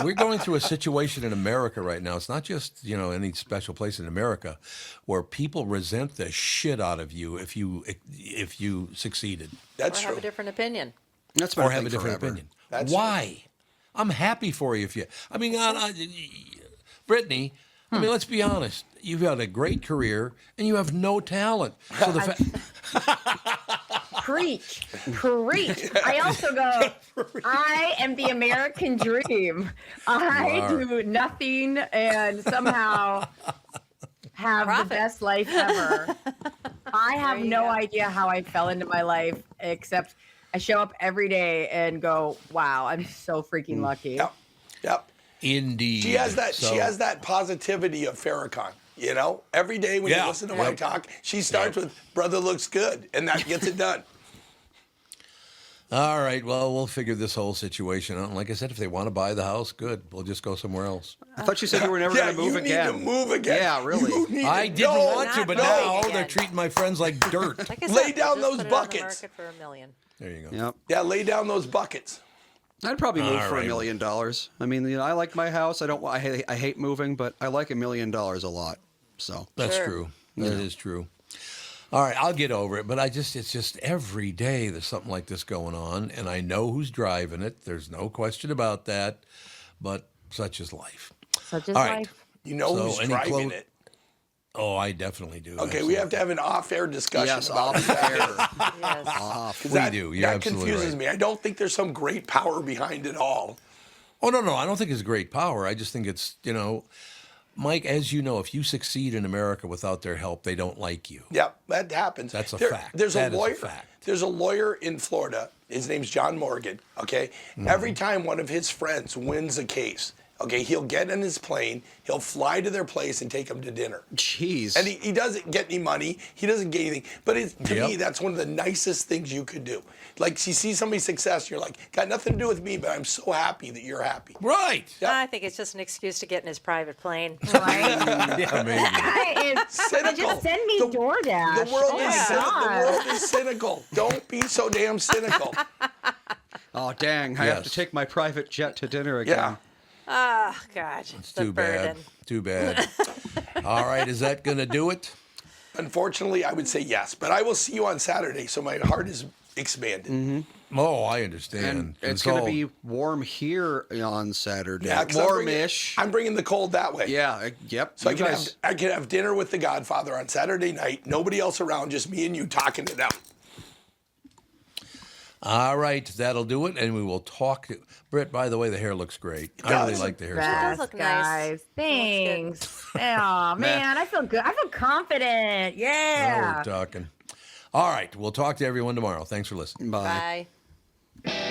We're going through a situation in America right now. It's not just any special place in America where people resent the shit out of you if you succeeded. That's or true. have a different opinion. That's or have a different opinion. That's Why? True. I'm happy for you if you. I mean, Brittany. I mean, let's be honest. You've had a great career, and you have no talent. So Preach. I also go, I am the American dream. I do nothing and somehow have the best life ever. I have no idea how I fell into my life, except I show up every day and go, wow, I'm so freaking lucky. Yep. Indeed. She has that positivity of Farrakhan. Every day when you listen to my talk, she starts with "Brother looks good," and that gets it done. All right. Well, we'll figure this whole situation out. And like I said, if they want to buy the house, good. We'll just go somewhere else. I thought you said you were never going to move again. You need to move again. Yeah, really. I didn't want to, but now again. they're treating my friends like dirt. Like I said, Lay down we'll those just put it on the buckets. market for $1 million. There you go. Yep. Yeah, lay down those buckets. I'd probably move for right. $1 million. I mean, I like my house. I hate moving, but I like $1 million a lot. So That's Sure. true. That is true. All right, I'll get over it, but it's just every day there's something like this going on, and I know who's driving it. There's no question about that, but such is life. Such is All right. life. You know So, who's any driving clo- it. Oh, I definitely do. Okay, we have to have an off-air discussion yes, about off that. air. Yes. Because We that, do. You're that absolutely confuses right. me. I don't think there's some great power behind it all. Oh, no, I don't think it's great power. I just think it's, Mike, as you know, if you succeed in America without their help, they don't like you. Yeah, that happens. That's a fact. There's That a is a lawyer. fact. There's a lawyer in Florida. His name's John Morgan. Okay. Mm-hmm. Every time one of his friends wins a case, Okay, he'll get in his plane, he'll fly to their place and take them to dinner. Jeez. And he doesn't get any money, he doesn't get anything. But to Yep. me, that's one of the nicest things you could do. Like, you see somebody's success, you're like, got nothing to do with me, but I'm so happy that you're happy. Right. I think it's just an excuse to get in his private plane. Right? Yeah, maybe. Cynical. Just send me The- DoorDash. The world, Oh is my God. the world is cynical. Don't be so damn cynical. Oh, dang. I have to Yes. take my private jet to dinner again. Yeah. Oh, God. It's the too bad. burden. Too bad. All right, is that going to do it? Unfortunately, I would say yes, but I will see you on Saturday, so my heart is expanded. Oh, I understand. And it's going all- to be warm here on Saturday. Yeah, 'cause Warmish. I'm bringing the cold that way. Yeah, yep. So you guys- I can have dinner with the Godfather on Saturday night. Nobody else around, just me and you talking it out. All right, that'll do it, and we will talk. Britt, by the way, the hair looks great. I really does. like the hairstyle. Best, look nice. guys. Thanks. Oh man, I feel good. I feel confident. Now Yeah. we're talking. All right, we'll talk to everyone tomorrow. Thanks for listening. Bye. Bye.